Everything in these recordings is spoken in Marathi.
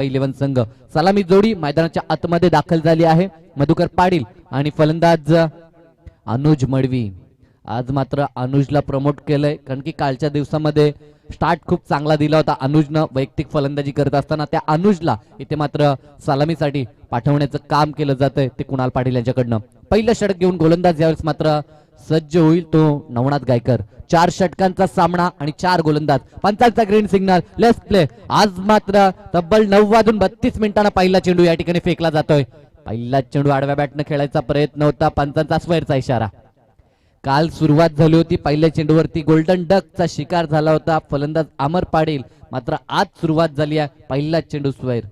11 संघ सलामी जोडी मैदानाच्या आतमध्ये दाखल झाली आहे. मधुकर पाटील आणि फलंदाज अनुज मडवी. आज मात्र अनुजला प्रमोट केलंय कारण की कालच्या दिवसामध्ये स्टार्ट खूप चांगला दिला होता अनुजनं वैयक्तिक फलंदाजी करत असताना. त्या अनुजला इथे मात्र सलामीसाठी पाठवण्याचं काम केलं जातंय ते कुणाल पाटील यांच्याकडनं. पहिलं षटक घेऊन गोलंदाज यावेळेस मात्र सज्ज होईल तो नवनाथ गायकर. 4 षटकांचा सामना आणि 4 गोलंदाज. पंचांचा ग्रीन सिग्नल लेफ्ट प्ले. आज मात्र तब्बल 9:32 पहिला चेंडू या ठिकाणी फेकला जातोय. पहिला चेंडू आडव्या बॅटनं खेळायचा प्रयत्न होता. पंचांचा स्क्वेअरचा इशारा. काल सुरुवात झाली होती पहिल्या चेंडूवरती गोल्डन डकचा शिकार झाला होता फलंदाज अमर पाटील. मात्र आज सुरुवात झाली आहे पहिला चेंडू स्क्वेअर.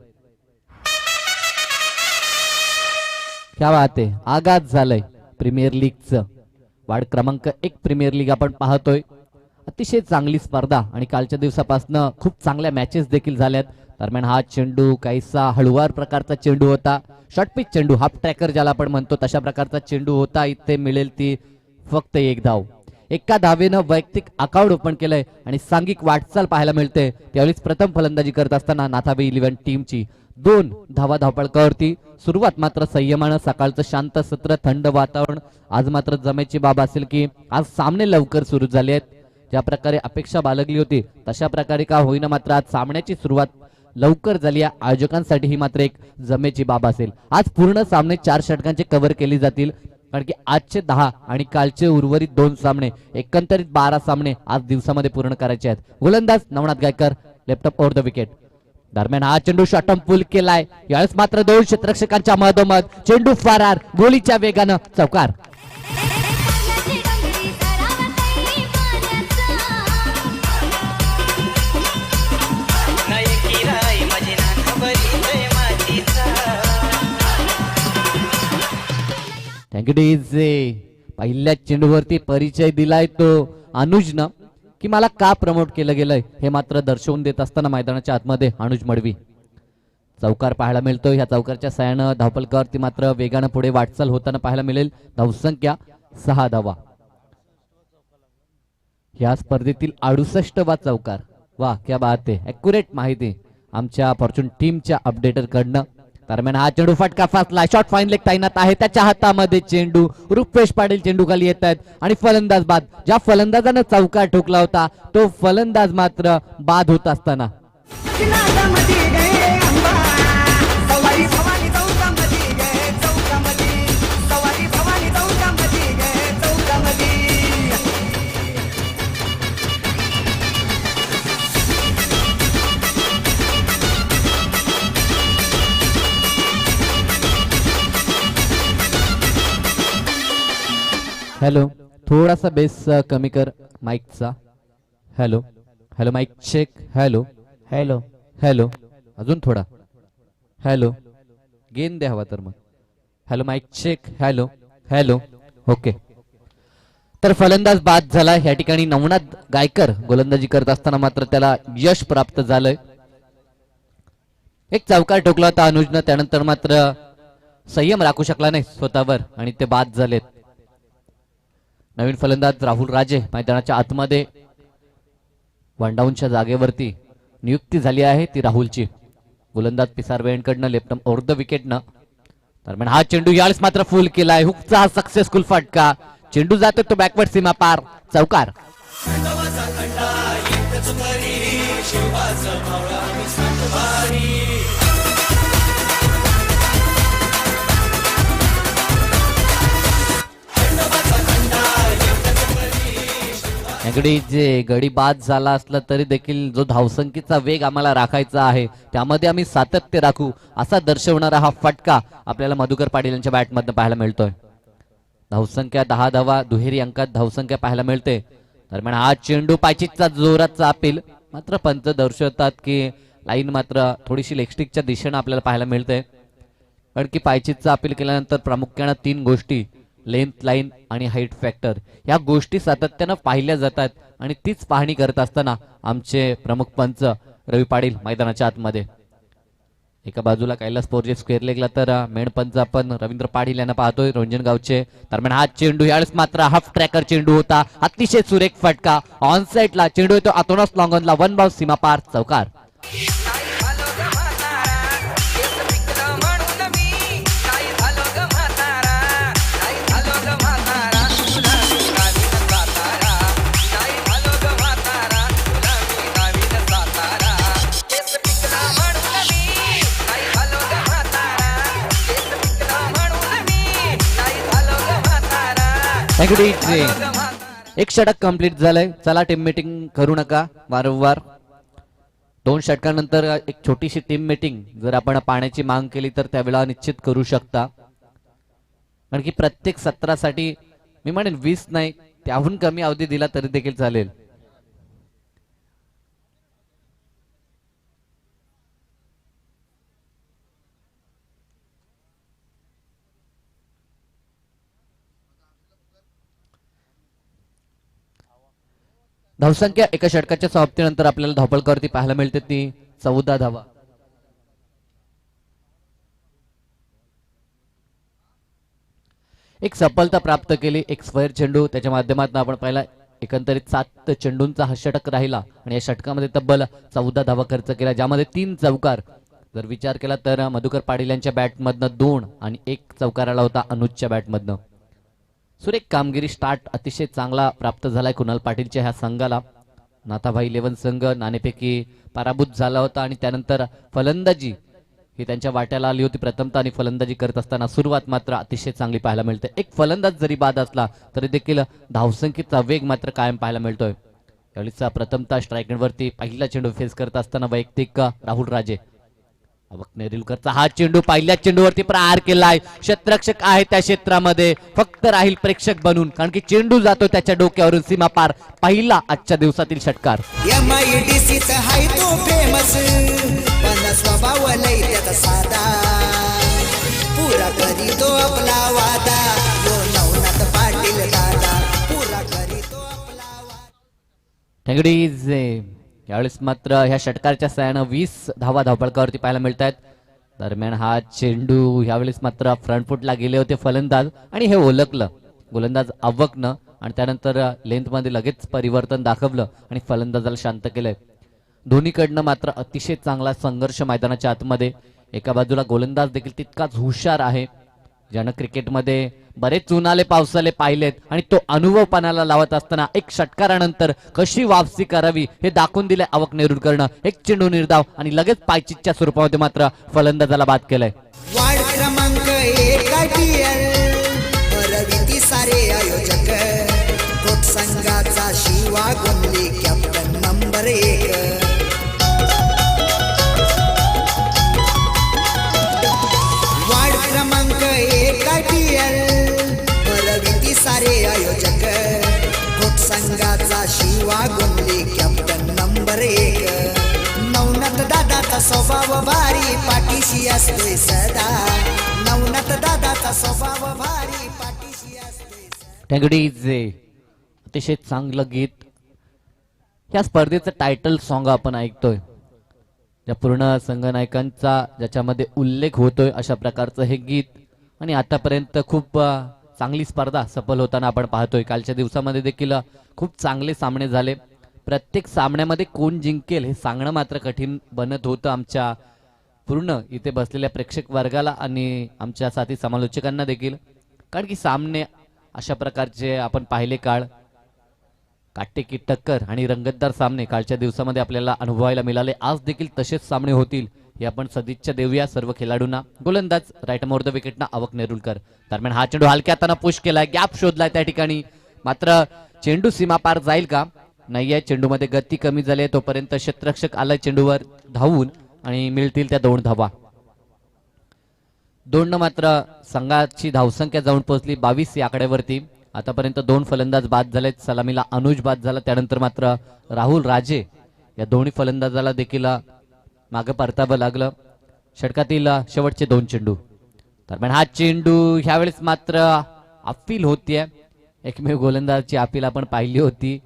क्या बात आहे. आगाज झालंय प्रीमियर लीगचं. वार्ड क्रमांक 1 प्रीमियर लीग आपण पाहतोय. अतिशय चांगली स्पर्धा आणि कालच्या दिवसापासून खूप चांगल्या मॅचेस देखील झाल्यात. दरम्यान हा चेंडू काहीसा हळुवार प्रकारचा चेंडू होता. शॉर्ट पिच चेंडू हाफ ट्रॅकर ज्याला आपण म्हणतो तशा प्रकारचा चेंडू होता. इथे मिळेल ती फक्त 1 धाव. एका धावेनं वैयक्तिक अकाउंट ओपन केलंय आणि सांघिक वाटचाल पाहायला मिळते. त्यावेळेस प्रथम फलंदाजी करत असताना नाथाबे 11 टीमची 2 धावा धावपळकावरती. सुरुवात मात्र संयमानं. सकाळचं शांत सत्र, थंड वातावरण. आज मात्र जमेची बाब असेल की आज सामने लवकर सुरू झाले आहेत. ज्या प्रकारे अपेक्षा बाळगली होती तशा प्रकारे का होईना मात्र आज सामन्याची सुरुवात लवकर झाली आहे. आयोजकांसाठी ही मात्र एक जमेची बाब असेल. आज पूर्ण सामने 4 षटकांचे कव्हर केली जातील कारण की आजचे 10 आणि कालचे उर्वरित 2 सामने एकंदरीत 12 सामने आज दिवसामध्ये पूर्ण करायचे आहेत. गोलंदाज Navnath Gaikar left up over the wicket. दरम्यान हा चेंडू शॉर्टम पुल केलाय. यावेळेस मात्र 2 क्षेत्ररक्षकांच्या मधोमध चेंडू फरार. गोलीच्या वेगानं चौकार. Thank you DJ. पहिल्या चेंडूवरती परिचय दिलाय तो अनुजनं की मला का प्रमोट केलं गेलंय हे मात्र दर्शवून देत असताना मैदानाच्या आतमध्ये अनुज मडवी. चौकार पाहायला मिळतोय. ह्या चौकारच्या साह्यानं धावपलकावरती मात्र वेगानं पुढे वाटचाल होताना पाहायला मिळेल. धावसंख्या 6 धावा. या स्पर्धेतील 68वा चौकार. वा क्या बात आहे. ॲक्युरेट माहिती आमच्या फॉर्च्यून टीमच्या अपडेटर कडनं. दरम्यान हा चेंडू फटका फासला. शॉर्ट फाईन लेग तैनात आहे त्याच्या हातामध्ये चेंडू. रुपेश पाटील चेंडू खाली येत आहेत आणि फलंदाज बाद. ज्या फलंदाजानं चौकार ठोकला होता तो फलंदाज मात्र बाद होत असताना हॅलो. थोडासा बेस कमी कर माईकचा. Hello hello mic check. Hello hello hello. अजून थोडा. हॅलो. गेन द्या हवा तर मग. Hello mic check. Hello hello. Okay. तर फलंदाज बाद झाला. या ठिकाणी नवनाथ गायकर गोलंदाजी करत असताना मात्र त्याला यश प्राप्त झालंय. एक चौकार ठोकला होता अनुजनं. त्यानंतर मात्र संयम राखू शकला नाही स्वतःवर आणि ते बाद झालेत. नवीन फलंदाज राहुल राजे मैदानाच्या आतमध्ये. वनडाऊनच्या जागेवरती नियुक्ती झाली आहे ती राहुलची. गोलंदाज पिसार वेंकडनं लेफ्ट ओव्हर द विकेटनं. दरम्यान हा चेंडू यावेळेस मात्र फुल केलाय. हुकचा सक्सेसफुल फटका. चेंडू जातो तो बॅकवर्ड सीमा पार. चौकार. जे गडी बाद झाला असला तरी देखील जो धावसंख्येचा वेग आम्हाला राखायचा आहे त्यामध्ये आम्ही सातत्य राखू असा दर्शवणारा हा फटका आपल्याला मधुकर पाटील यांच्या बॅटमधून पाहायला मिळतोय. धावसंख्या 10 धावा. दुहेरी अंकात धावसंख्या पाहायला मिळते. दरम्यान हा चेंडू पायचीचा जोराचा अपील. मात्र पंच दर्शवतात की लाईन मात्र थोडीशी लेगस्टिकच्या दिशेनं आपल्याला पाहायला मिळते कारण की पायचीचा अपील केल्यानंतर प्रामुख्याने 3 गोष्टी लेंथ, लाईन आणि हाईट फॅक्टर या गोष्टी सातत्यानं पाहिल्या जातात आणि तीच पाहणी करत असताना आमचे प्रमुख पंच रवी पाटील मैदानाच्या आतमध्ये. एका बाजूला कैलास पोरजे स्क्वेअर लेगला तर मेन पंच आपण रवींद्र पाटील यांना पाहतोय रंजनगावचे. दरम्यान हा चेंडू यावेळेस मात्र हाफ ट्रॅकर चेंडू होता. अतिशय सुरेख फटका. ऑन साइडला चेंडू येतो आतोनस लॉंगनला. 1 बाउंस सीमा पार. चौकार. एक षटक कंप्लीट झालंय. चला टीम मीटिंग करू नका वारंवार. 2 षटकानंतर एक छोटीशी टीम मीटिंग जर आपण पाण्याची मांग केली तर त्यावेळेला निश्चित करू शकता. कारण की प्रत्येक सत्रासाठी मी म्हणेन 20 नाही त्याहून कमी अवधी दिला तरी देखील चालेल. धावसंख्या एका षटकाच्या समाप्तीनंतर आपल्याला धावपळकावरती पाहायला मिळते ती 14 धावा. एक सफलता प्राप्त केली. एक स्क्वेअर चेंडू त्याच्या माध्यमातून आपण पाहिला एकंदरीत 7 चेंडूंचा हा षटक राहिला आणि या षटकामध्ये तब्बल 14 धावा खर्च केला, ज्यामध्ये 3 चौकार. जर विचार केला तर मधुकर पाटील यांच्या बॅटमधनं 2 आणि 1 चौकार आला होता अनुजच्या बॅटमधनं. सुरेख कामगिरी स्टार्ट अतिशय चांगला प्राप्त झालाय कुणाल पाटीलच्या ह्या संघाला. नाथाभाई 11 संघ नाणेफेकी पराभूत झाला होता आणि त्यानंतर फलंदाजी ही त्यांच्या वाट्याला आली होती प्रथमतः आणि फलंदाजी करत असताना सुरुवात मात्र अतिशय चांगली पाहायला मिळते. एक फलंदाज जरी बाद असला तरी देखील धावसंख्येचा वेग मात्र कायम पाहायला मिळतोय. यावेळीचा प्रथमतः स्ट्रायकवरती पहिला चेंडू फेस करत असताना वैयक्तिक राहुल राजे. अवक नेरुलकरचा हा चेंडू पहिल्या चेंडूवरती प्रहार केलाय. क्षेत्ररक्षक आहे त्या क्षेत्रामध्ये, फक्त राहील प्रेक्षक बनून, कारण की चेंडू जातो त्याच्या डोक्यावरून सीमा पार. पहिला आजच्या दिवसातील षटकार. स्वभाव लय त्याचा साधा पुरा करी तो आपला वादा. नवनाथ पाटील दादा पुरा करी तो आपला वादा. यावेळेस मात्र ह्या षटकारच्या सहाय्यानं 20 धावा धावपळकावरती पाहायला मिळत आहेत. दरम्यान हा चेंडू यावेळेस मात्र फ्रंट फुटला गेले होते फलंदाज आणि हे ओळखलं गोलंदाज अव्वकनं आणि त्यानंतर लेंथ मध्ये लगेच परिवर्तन दाखवलं आणि फलंदाजाला शांत केलंय. दोन्हीकडनं मात्र अतिशय चांगला संघर्ष मैदानाच्या आतमध्ये. एका बाजूला गोलंदाज देखील तितकाच हुशार आहे, ज्यानं क्रिकेटमध्ये बरेच उन्हाळे पावसाले पाहिलेत आणि तो अनुभव पणाला लावत असताना एक षटकारानंतर कशी वापसी करावी हे दाखवून दिले अवक नेरुरकरनं. एक चेंडू निर्धाव आणि लगेच पायचीच्या स्वरूपामध्ये मात्र फलंदाजाला बाद केलंय. वार्ड क्रमांक 1 रविती सारे आयोजक कोट संघाचा Shiva Gondhale captain number 1. Ward क्रमांक 1 रविती सारे आयोजक कोट संघाचा शिवा गोंधळे कॅप्टन नंबर 1. नवनाथ दादाचा स्वभाव भारी पाठीशी असतोय सदा. नवनाथ दादाचा स्वभाव भारी पाठीशी असतोय. टँगडीजे अतिशय चांगलं गीत. या स्पर्धेचं टायटल सॉन्ग आपण ऐकतोय, त्या पूर्ण संघनायकांचा ज्याच्यामध्ये उल्लेख होतोय अशा प्रकारचं हे गीत. आणि आतापर्यंत खूप चांगली स्पर्धा सफल होताना आपण पाहतोय. कालच्या दिवसामध्ये देखील खूप चांगले सामने झाले. प्रत्येक सामन्यामध्ये कोण जिंकेल हे सांगणं मात्र कठीण बनत होतं आमच्या पूर्ण इथे बसलेल्या प्रेक्षक वर्गाला आणि आमच्या साथी समालोचकांना देखील. कारण की सामने अशा प्रकारचे आपण पाहिले काळ काटेकी टक्कर आणि रंगतदार सामने कालच्या दिवसामध्ये आपल्याला अनुभवायला मिळाले. आज देखील तसेच सामने होतील हे आपण सदिच्छा देऊया सर्व खेळाडूंना. गोलंदाज राईट मोर द विकेटना अवक नेरुलकर. दरम्यान हा चेंडू हलक्या हाताने पुश केलाय, गॅप शोधलाय त्या ठिकाणी. मात्र चेंडू सीमा पार जाईल का नाहीये. चेंडूमध्ये गती कमी झाली आहे तोपर्यंत क्षेत्ररक्षक आलाय चेंडूवर धावून आणि मिळतील त्या 2 धावा. 2 मात्र संघाची धावसंख्या जाऊन पोहोचली 22 या आकड्यावरती. आतापर्यंत 2 फलंदाज बाद झालेत. सलामीला अनुज बाद झाला, त्यानंतर मात्र राहुल राजे या दोन्ही फलंदाजाला देखील मागे परतावं लागलं. षटकातील शेवटचे 2 चेंडू. दरम्यान हा चेंडू ह्यावेळेस मात्र अपील होतीये. एकमेव गोलंदाजची अपील आपण पाहिली होती.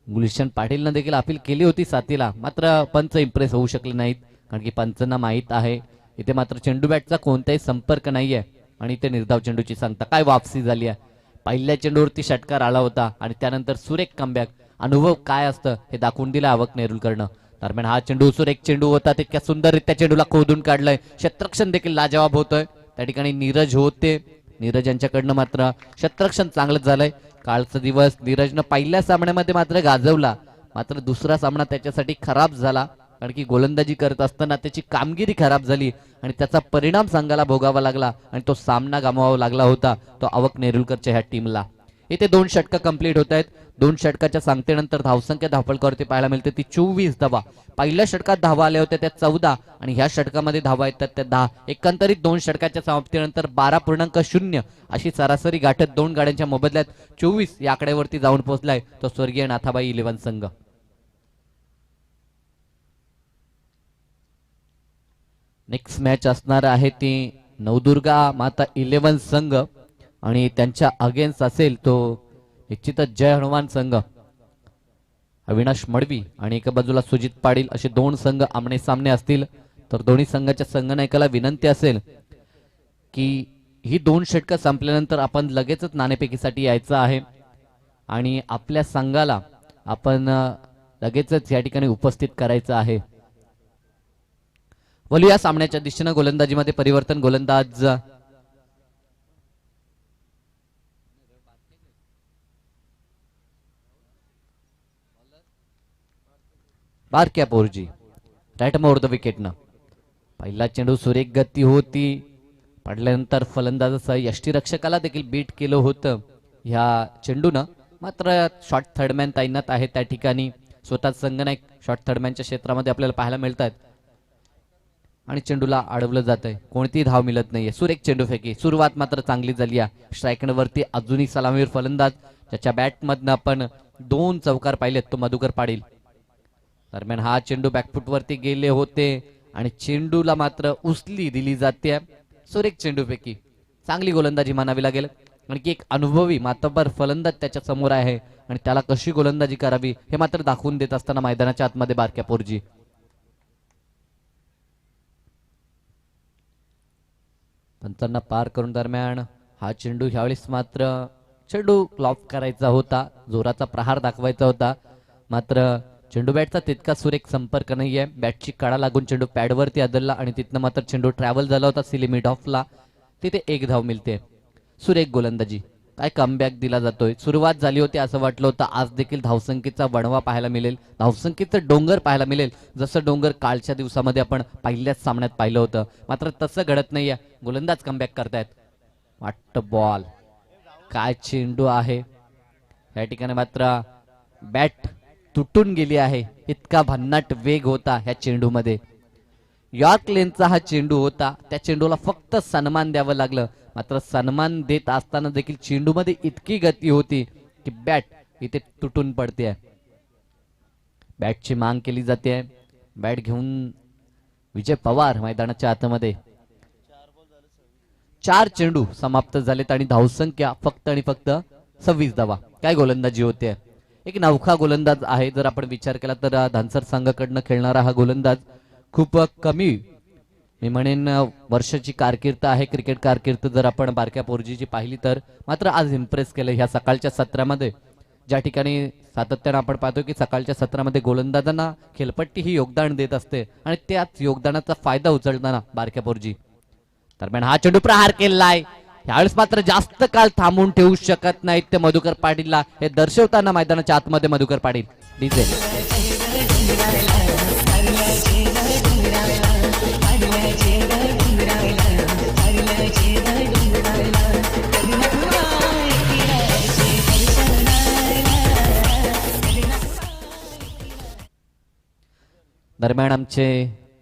गुलशन पाटीलनं देखील अपील केली होती साथीला, मात्र पंच इम्प्रेस होऊ शकले नाहीत. कारण की पंचांना माहीत आहे इथे मात्र चेंडू बॅटचा कोणताही संपर्क नाहीये आणि ते निर्धाव चेंडूची सांगता. काय वापसी झाली आहे. पहिल्या चेंडूवरती षटकार आला होता आणि त्यानंतर सुरेख कमबॅक. अनुभव काय असतं हे दाखवून दिलं अवक नेरुलकरनं. दरम्यान हा चेंडू सुरेख चेंडू होता, तितक्या सुंदररित्या चेंडूला खोदून काढलंय. क्षेत्ररक्षण देखील लाजवाब होतोय त्या ठिकाणी. नीरज होते, नीरज यांच्याकडनं मात्र क्षेत्ररक्षण चांगलंच झालंय. कालचा दिवस नीरजनं पहिल्या सामन्यामध्ये मात्र गाजवला, मात्र दुसरा सामना त्याच्यासाठी खराब झाला. कारण की गोलंदाजी करत असताना त्याची कामगिरी खराब झाली आणि त्याचा परिणाम संघाला भोगावा लागला आणि तो सामना गमवावा लागला होता तो अवक नेरुलकरच्या ह्या टीमला. इथे 2 षटकं कंप्लीट होत आहेत. 2 षटकाच्या सांगतेनंतर धावसंख्या धावफलकावरती पाहायला मिळते ती 24 धावा. पहिल्या षटकात धावा आल्या होत्या त्या 14 आणि ह्या षटकामध्ये धावा येतात त्या 10. एकंदरीत 2 षटकाच्या समाप्तीनंतर 12.0 अशी सरासरी गाठत 2 गाड्यांच्या मोबदल्यात 24 या आकड्यावरती जाऊन पोहोचलाय तो स्वर्गीय नाथाबाई 11 संघ. नेक्स्ट मॅच असणार आहे ती नवदुर्गा माता 11 संघ आणि त्यांच्या अगेन्स्ट असेल तो निश्चितच जय हनुमान संघ. अविनाश मडवी आणि एका बाजूला सुजित पाटील असे 2 संघ आमने सामने असतील. तर दोन्ही संघाच्या संघनायकाला विनंती असेल की ही 2 षटकं संपल्यानंतर आपण लगेचच नाणेफेकीसाठी यायचं आहे आणि आपल्या संघाला आपण लगेचच या ठिकाणी उपस्थित करायचं आहे. बोलू या सामन्याच्या दिशेनं गोलंदाजीमध्ये परिवर्तन. गोलंदाज बारक्या पोरजी राईट मोर द विकेटनं. पहिला चेंडू सुरेख गती होती, पडल्यानंतर फलंदाजासह यष्टीरक्षकाला देखील बीट केलं होतं ह्या चेंडूनं. मात्र शॉर्ट थर्डमॅन तैनात आहे त्या ठिकाणी. स्वतः संघनायक शॉर्ट थर्डमॅनच्या क्षेत्रामध्ये आपल्याला पाहायला मिळतात आणि चेंडूला अडवलं जात आहे. कोणतीही धाव मिळत नाहीये. सुरेख चेंडू फेकी. सुरुवात मात्र चांगली झाली आहे. स्ट्रायकरवरती अजूनही सलामीवर फलंदाज ज्याच्या बॅटमधनं आपण 2 चौकार पाहिलेत तो मधुकर पाटील. दरम्यान हा चेंडू बॅकफुटवरती गेले होते आणि चेंडूला मात्र उचली दिली जाते. सुरेख चेंडू फेकी. चांगली गोलंदाजी मानावी लागेल. आणखी एक अनुभवी मातब्बर फलंदाज त्याच्या समोर आहे आणि त्याला कशी गोलंदाजी करावी हे मात्र दाखवून देत असताना मैदानाच्या आतमध्ये बारक्या पोरजी. पंचांना पार करून दरम्यान हा चेंडू ह्यावेळेस मात्र चेंडू लॉफ करायचा होता, जोराचा प्रहार दाखवायचा होता. मात्र चेंडू बॅटचा तितका सुरेख संपर्क नाहीये. बॅटची काडा लागून चेंडू पॅडवरती आदळला आणि तिथनं मात्र चेंडू ट्रॅव्हल झाला होता सी लिमिट ऑफला. तिथे 1 धाव मिळते. सुरेख गोलंदाजी. काय कमबॅक दिला जातोय. सुरुवात झाली होती असं वाटलं होतं आज देखील धावसंख्येचा वणवा पाहायला मिळेल, धावसंख्येचं डोंगर पाहायला मिळेल, जसं डोंगर कालच्या दिवसामध्ये आपण पहिल्याच सामन्यात पाहिलं होतं. मात्र तसं घडत नाहीये. गोलंदाज कमबॅक करतायत. वाटतं बॉल. काय चेंडू आहे या ठिकाणी. मात्र बॅट तुटून गेली आहे. इतका भन्नाट वेग होता ह्या चेंडूमध्ये. यॉर्क लेनचा हा चेंडू होता. त्या चेंडूला फक्त सन्मान द्यावं लागलं. मात्र सन्मान देत असताना देखील चेंडूमध्ये इतकी गती होती की बॅट इथे तुटून पडते. बॅटची मांग केली जाते. बॅट घेऊन विजय पवार मैदानाच्या आतमध्ये. 4 चेंडू समाप्त झालेत आणि धावसंख्या फक्त आणि फक्त 26 धावा. काय गोलंदाजी होते. एक नवखा गोलंदाज आहे. जर आपण विचार केला तर धानसर संघाकडनं खेळणारा हा गोलंदाज खूप कमी मी म्हणेन वर्षाची कारकीर्द आहे क्रिकेट कारकीर्द जर आपण बारक्या पोरजीची पाहिली तर. मात्र आज इम्प्रेस केलं ह्या सकाळच्या सत्रामध्ये. ज्या ठिकाणी सातत्यानं आपण पाहतो की सकाळच्या सत्रामध्ये गोलंदाजांना खेळपट्टी ही योगदान देत असते आणि त्याच योगदानाचा फायदा उचलताना बारक्या पोरजी. दरम्यान हा चेंडू प्रहार केलाय. यावेळेस मात्र जास्त काळ थांबून ठेवू शकत नाहीत ते मधुकर पाटीलला. हे दर्शवताना मैदानाच्या आतमध्ये मधुकर पाटील डीजे. दरम्यान आमचे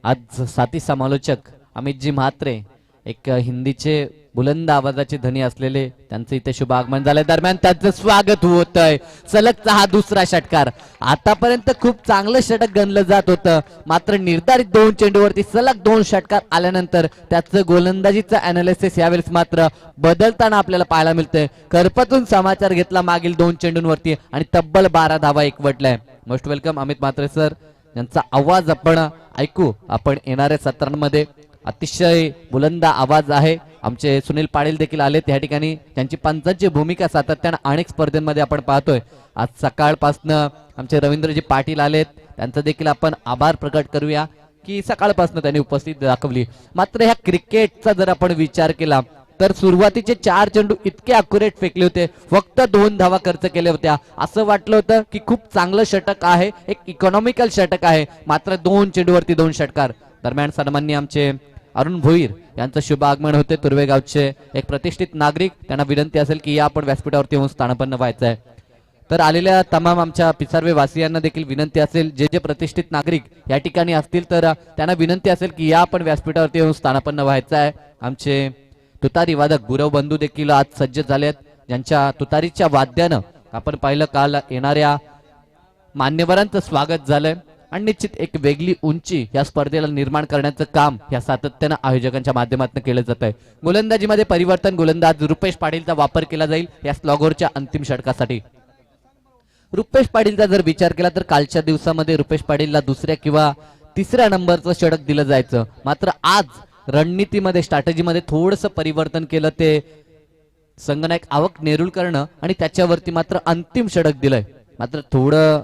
आज साथी समालोचक अमितजी म्हात्रे एक हिंदीचे बुलंद आवाजाचे धनी असलेले त्यांचे इथे शुभ आगमन झाले. दरम्यान त्यांचं स्वागत होत आहे. सलगचा हा दुसरा षटकार. आतापर्यंत खूप चांगलं षटक गणलं जात होतं. मात्र निर्धारित 2 चेंडूवरती सलग 2 षटकार आल्यानंतर त्याचं गोलंदाजीचं अनालिसिस यावेळेस मात्र बदलताना आपल्याला पाहायला मिळतंय. करपतून समाचार घेतला मागील 2 चेंडूंवरती आणि तब्बल 12 धावा एकवटल्या. Most welcome Amit Mhatre sir. यांचा आवाज आपण ऐकू आपण येणाऱ्या सत्रांमध्ये. अतिशय बुलंद आवाज आहे. आमचे सुनील पाटील देखील आले त्या ठिकाणी. त्यांची पंचांची भूमिका सातत्यानं अनेक स्पर्धेमध्ये आपण पाहतोय. आज सकाळपासनं आमचे रवींद्रजी पाटील आलेत. त्यांचं देखील आपण आभार प्रकट करूया की सकाळपासनं त्यांनी उपस्थिती दाखवली. मात्र ह्या क्रिकेटचा जर आपण विचार केला तर सुरुवातीचे 4 चेंडू इतके अक्युरेट फेकले होते. फक्त 2 धावा खर्च केल्या होत्या. असं वाटलं होतं की खूप चांगलं षटक आहे, एक इकॉनॉमिकल षटक आहे. मात्र 2 चेंडूवरती 2 षटकार. दरम्यान सन्माननीय आमचे अरुण भोईर यांचं शुभ आगमन होते. तुर्वे गावचे एक प्रतिष्ठित नागरिक, त्यांना विनंती असेल की या आपण व्यासपीठावरती येऊन स्थानापन्न व्हायचं आहे. तर आलेल्या तमाम आमच्या पिसारवे वासियांना देखील विनंती असेल, जे जे प्रतिष्ठित नागरिक या ठिकाणी असतील तर त्यांना विनंती असेल की या आपण व्यासपीठावरती येऊन स्थानापन्न व्हायचं आहे. आमचे तुतारी वादक गुरव बंधू देखील आज सज्ज झालेत, ज्यांच्या तुतारीच्या वाद्यानं आपण पाहिलं काल येणाऱ्या मान्यवरांचं स्वागत झालंय आणि निश्चित एक वेगळी उंची या स्पर्धेला निर्माण करण्याचं काम या सातत्यानं आयोजकांच्या माध्यमातून केलं जात आहे. गोलंदाजीमध्ये परिवर्तन, गोलंदाज रुपेश पाटीलचा वापर केला जाईल या स्लॉगरच्या अंतिम षटकासाठी. रुपेश पाटीलचा जर विचार केला तर कालच्या दिवसामध्ये रुपेश पाटीलला दुसऱ्या किंवा तिसऱ्या नंबरचं षटक दिलं जायचं, मात्र आज रणनीतीमध्ये स्ट्रॅटेजीमध्ये थोडंसं परिवर्तन केलं ते संगनायक आवक नेरुलकरनं आणि त्याच्यावरती मात्र अंतिम षटक दिलंय. मात्र थोडं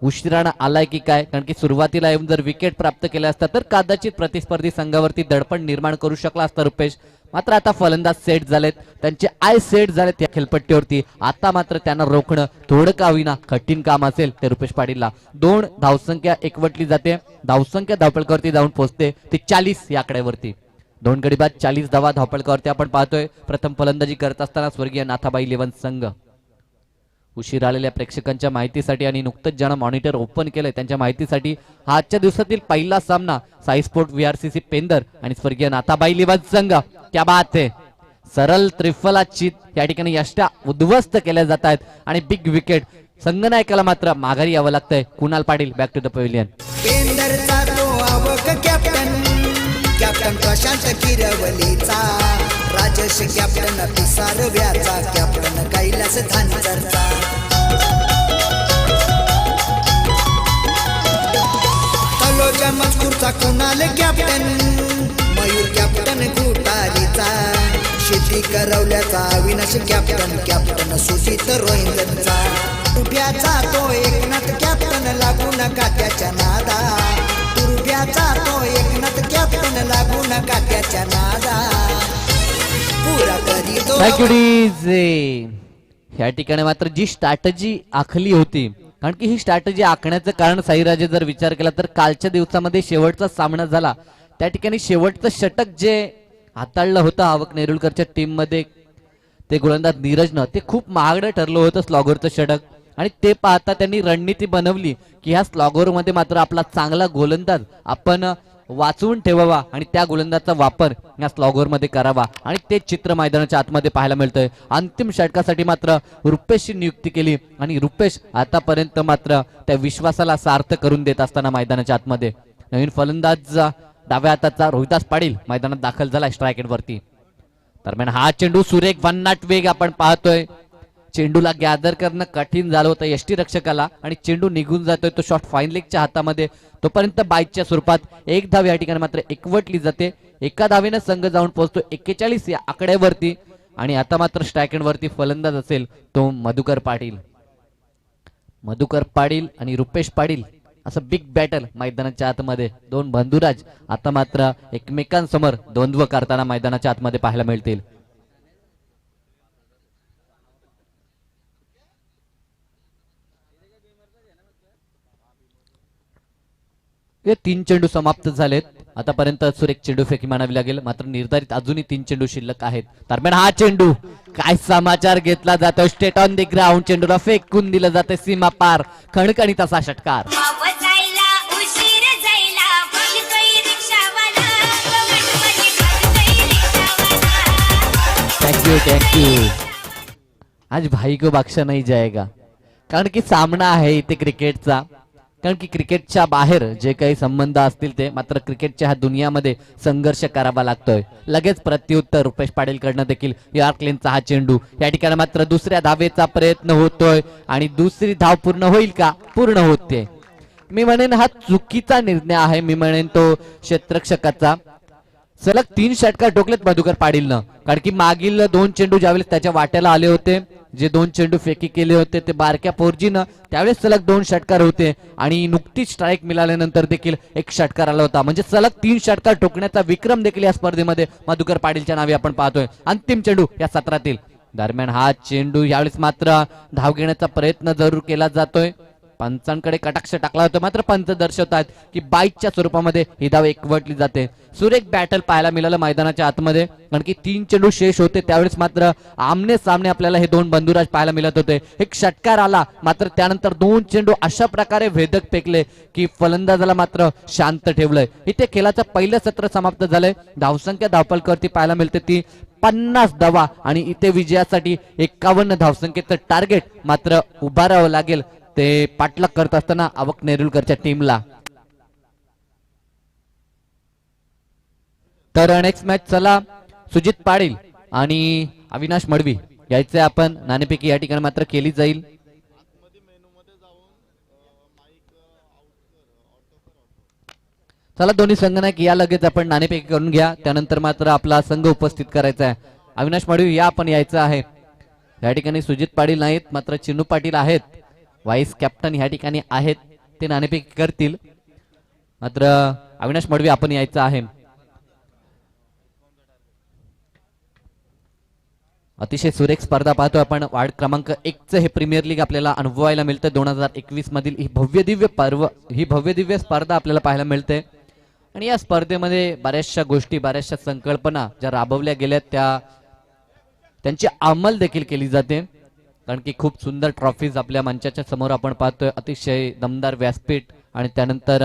उशिरानं आलाय की काय, कारण की सुरुवातीला येऊन जर विकेट प्राप्त केल्या असतात तर कदाचित प्रतिस्पर्धी संघावरती दडपण निर्माण करू शकला असता रुपेश. मात्र आता फलंदाज सेट झालेत, त्यांचे आय सेट झालेत या खेळपट्टीवरती. आता मात्र त्यांना रोखणं थोडं का होईना कठीण काम असेल ते रुपेश पाटीलला. 2 धावसंख्या एकवटली जाते, धावसंख्या धावपळकावरती जाऊन पोहोचते ती 40 या आकड्यावरती. 2 गडी बाद 40 धावा धावपळकावरती आपण पाहतोय. प्रथम फलंदाजी करत असताना स्वर्गीय नाथाबाई लेवन संघ. उशीर आलेल्या प्रेक्षकांच्या माहितीसाठी आणि नुकतंच ज्यांना मॉनिटर ओपन केलंय त्यांच्या माहितीसाठी हा आजच्या दिवसातील पहिला सामना साई स्पोर्ट VRCC पेंदर आणि स्वर्गीय नाथाबाई लेवन संघ. क्या बात है, सरळ त्रिफलाची या ठिकाणी यष्टा उद्ध्वस्त केल्या जात आहेत आणि बिग विकेट संगनायकाला मात्र माघारी यावं लागतंय. Kunal Patil back to the pavilion. पेंदरचा तो आवक कॅप्टन, कॅप्टन प्रशांत किरवलीचा, राजेश कॅप्टन पिसारव्याचा, कॅप्टन कैलास धानचरचा. तलोजा मजकूरचा कुणाल कॅप्टन, मयूर कॅप्टन गुटारीचा, शेती करवल्याचा अविनाश कॅप्टन, कॅप्टन सुजित रोहिंदनचा. तुर्भ्याचा तो एकनाथ कॅप्टन, लागू नका त्याच्या नादा. तुर्भ्याचा तो एकनाथ कॅप्टन, लागू नका त्याच्या नादा. पुरा करी तो. Thank you DJ. या ठिकाणी मात्र जी स्ट्रॅटेजी आखली होती, कारण की ही स्ट्रॅटेजी आखण्याचं कारण साईराजे जर विचार केला तर कालच्या दिवसामध्ये शेवटचा सामना झाला त्या ठिकाणी शेवटचं षटक जे हाताळलं होतं आवक नेरुलकरच्या टीम मध्ये ते गोलंदाज नीरजनं, ते खूप महागडं ठरलं होतं स्लॉगरचं षटक. आणि ते पाहता त्यांनी रणनीती बनवली की ह्या स्लॉगरमध्ये मात्र आपला चांगला गोलंदाज आपण वाचवून ठेवावा आणि त्या गोलंदाजाचा वापर या स्लॉगरमध्ये करावा आणि ते चित्र मैदानाच्या आतमध्ये पाहायला मिळतंय. अंतिम षटकासाठी मात्र रुपेशची नियुक्ती केली आणि रुपेश आतापर्यंत मात्र त्या विश्वासाला सार्थ करून देत असताना मैदानाच्या आतमध्ये नवीन फलंदाज डाव्या हाताचा रोहिदास पाटील मैदानात दाखल झाला स्ट्राईक वरती. दरम्यान हा चेंडू सुरेख भन्नाट वेग आपण पाहतोय. चेंडूला गॅदर करणं कठीण झालं होतं यष्टी रक्षकाला आणि चेंडू निघून जातोय तो शॉट फाईन लेगच्या हातामध्ये. तोपर्यंत बाईकच्या स्वरूपात एक धाव या ठिकाणी मात्र एकवटली जाते. एका धावेनं संघ जाऊन पोहोचतो 41 या आकड्यावरती आणि आता मात्र स्ट्राईक वरती फलंदाज असेल तो मधुकर पाटील. मधुकर पाटील आणि रुपेश पाटील असं बिग बॅटल मैदानाच्या आतमध्ये. 2 बंधुराज आता मात्र एकमेकांसमोर द्वंद्व करताना मैदानाच्या आतमध्ये पाहायला मिळतील. हे 3 चेंडू समाप्त झालेत. आतापर्यंत सुरेख चेंडू फेकी मानावी लागेल, मात्र निर्धारित अजूनही 3 चेंडू शिल्लक आहेत. दरम्यान हा चेंडू काय समाचार घेतला जातो. स्टेट ऑन द ग्राउंड चेंडूला फेकून दिलं जाते सीमा पार. खणखणीत असा षटकार. थँक्यू. आज भाई को बख्शा नहीं जाएगा, कारण की सामना आहे इथे क्रिकेटचा. कारण की क्रिकेटच्या बाहेर जे काही संबंध असतील ते मात्र क्रिकेटच्या ह्या दुनियामध्ये संघर्ष करावा लागतोय. लगेच प्रत्युत्तर रुपेश पाटीलकडनं देखील यॉर्क लेनचा हा चेंडू या ठिकाणी मात्र दुसऱ्या धावेचा प्रयत्न होतोय आणि दुसरी धाव पूर्ण होईल का? पूर्ण होते. मी म्हणेन हा चुकीचा निर्णय आहे. मी म्हणेन तो क्षेत्ररक्षकाचा. सलग 3 षटकार ठोकलेत मधुकर पाटीलनं, कारण की मागील 2 चेंडू ज्यावेळेस त्याच्या वाट्याला आले होते, जे 2 चेंडू फेकी केले होते ते बारक्या पोरजीनं, त्यावेळेस सलग 2 षटकार होते आणि नुकतीच स्ट्राईक मिळाल्यानंतर देखील 1 षटकार आला होता. म्हणजे सलग 3 षटकार ठोकण्याचा विक्रम देखील या स्पर्धेमध्ये मधुकर पाटीलच्या नावे आपण पाहतोय. अंतिम चेंडू या सत्रातील. दरम्यान हा चेंडू यावेळेस मात्र धाव घेण्याचा प्रयत्न जरूर केला जातोय. पंचांकडे कटाक्ष टाकला होता, मात्र पंच दर्शवतात की बाईकच्या स्वरूपामध्ये ही धाव एकवटली जाते. सुरेख बॅटल पाहायला मिळालं मैदानाच्या आतमध्ये, कारण की 3 चेंडू शेष होते त्यावेळेस मात्र आमने सामने आपल्याला हे 2 बंधुराज पाहायला मिळत होते. एक षटकार आला, मात्र त्यानंतर 2 चेंडू अशा प्रकारे भेदक फेकले की फलंदाजाला मात्र शांत ठेवलंय. इथे खेळाचं पहिलं सत्र समाप्त झालंय. धावसंख्या धावपलकरती पाहायला मिळते ती 50 धावा आणि इथे विजयासाठी 51 धावसंख्येचं टार्गेट मात्र उभारावं लागेल ते पाठलाग करत असताना आवक नेरुलकरच्या टीमला. तर नेक्स्ट मॅच चला सुजित पाटील आणि अविनाश मडवी यायचे आपण नाणेफेकी या ठिकाणी मात्र केली जाईल. चला दोन्ही संघनायक या लगेच आपण नाणेफेकी करून घ्या, त्यानंतर मात्र आपला संघ उपस्थित करायचा आहे. अविनाश मडवी या आपण यायचं आहे. या ठिकाणी सुजित पाटील नाहीत, मात्र चिन्नू पाटील आहेत, व्हाईस कॅप्टन या ठिकाणी आहेत, ते नाणेफेकी करतील. मात्र अविनाश मडवी आपण यायचं आहे. अतिशय सुरेख स्पर्धा पाहतो आपण. वार्ड क्रमांक 1 हे प्रीमियर लीग आपल्याला अनुभवायला मिळतं. 2021 मधील ही भव्य दिव्य स्पर्धा आपल्याला पाहायला मिळते. आणि या स्पर्धेमध्ये बऱ्याचशा गोष्टी, बऱ्याचशा संकल्पना ज्या राबवल्या गेल्या त्यांची अंमल देखील केली जाते. कारण की खूप सुंदर ट्रॉफीज आपल्या मंचाच्या समोर आपण पाहतोय. अतिशय दमदार व्यासपीठ आणि त्यानंतर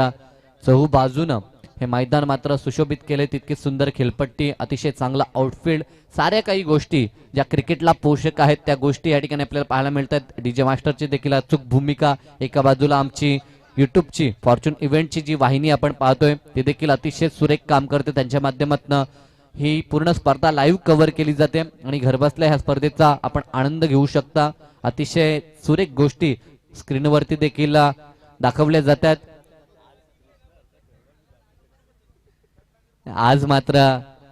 चहूबाजूनं हे मैदान मात्र सुशोभित केले. तितकी सुंदर खेळपट्टी, अतिशय चांगला आउटफील्ड, साऱ्या काही गोष्टी ज्या क्रिकेटला पोषक आहेत त्या गोष्टी या ठिकाणी आपल्याला पाहायला मिळतात. डीजे मास्टरची देखील अचूक भूमिका. एका बाजूला आमची युट्यूबची फॉर्च्यून इव्हेंटची जी वाहिनी आपण पाहतोय ती देखील अतिशय सुरेख काम करते. त्यांच्या माध्यमातून ही पूर्ण स्पर्धा लाईव्ह कव्हर केली जाते आणि घरबसल्या ह्या स्पर्धेचा आपण आनंद घेऊ शकता. अतिशय सुरेख गोष्टी स्क्रीनवरती देखील दाखवल्या जातात. आज मात्र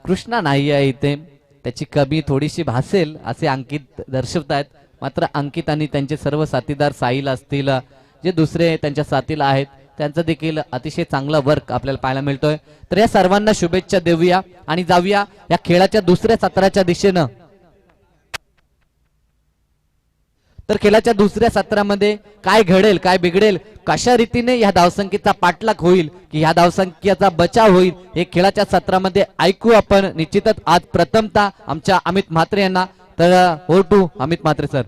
कृष्णा नाही आहे इथे, त्याची कमी थोडीशी भासेल असे अंकित दर्शवतायत. मात्र अंकित आणि त्यांचे सर्व साथीदार साहिल असतील, जे दुसरे त्यांच्या साथीला आहेत, त्यांचं देखील अतिशय चांगला वर्क आपल्याला पाहायला मिळतोय. तर या सर्वांना शुभेच्छा देऊया आणि जाऊया या खेळाच्या दुसऱ्या सत्राच्या दिशेनं. तर खेळाच्या दुसऱ्या सत्रामध्ये काय घडेल, काय बिघडेल, कशा रीतीने या धावसंख्येचा पाठलाग होईल की ह्या धावसंख्येचा बचाव होईल, हे खेळाच्या सत्रामध्ये ऐकू आपण निश्चितच. आज प्रथमतः आमच्या अमित म्हात्रे यांना. तर हो टू अमित म्हात्रे सर.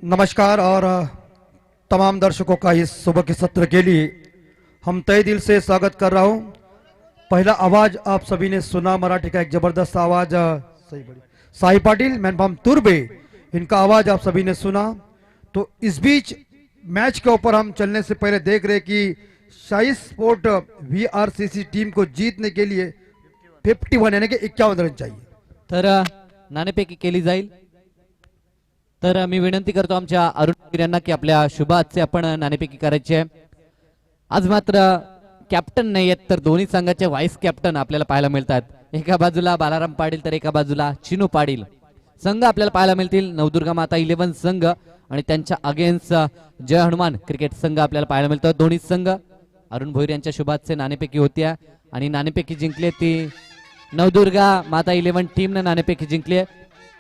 नमस्कार और तमाम दर्शकों का इस सुबह के सत्र के लिए हम तहे दिल से स्वागत कर रहा हूं। पहला आवाज आप सभी ने सुना, मराठी का एक जबरदस्त आवाज साई पाटिल मैनपाम तुर्बे, इनका आवाज आप सभी ने सुना। तो इस बीच मैच के ऊपर हम चलने से पहले देख रहे कि शाही स्पोर्ट VRCC टीम को जीतने के लिए 51 यानी कि 51 रन चाहिए. तर नाणेफेकी केली जाईल. तर मी विनंती करतो आमच्या अरुण यांना की आपल्या शुभ हातचे आपण नाणेफेकी करायची आहे. आज मात्र कॅप्टन नाही आहेत, तर दोन्ही संघाचे व्हाईस कॅप्टन आपल्याला पाहायला मिळतात. एका बाजूला बालाराम पाटील तर एका बाजूला चिनू पाटील. संघ आपल्याला पाहायला मिळतील नवदुर्गा माता 11 संघ आणि त्यांच्या अगेन्स्ट जय हनुमान क्रिकेट संघ आपल्याला पाहायला मिळतो. दोन्ही संघ अरुण भोईर यांच्या शुभ हातचे नाणेफेकी होत्या आणि नाणेफेकी जिंकली ती नवदुर्गा माता 11 टीमने नाणेफेकी जिंकली.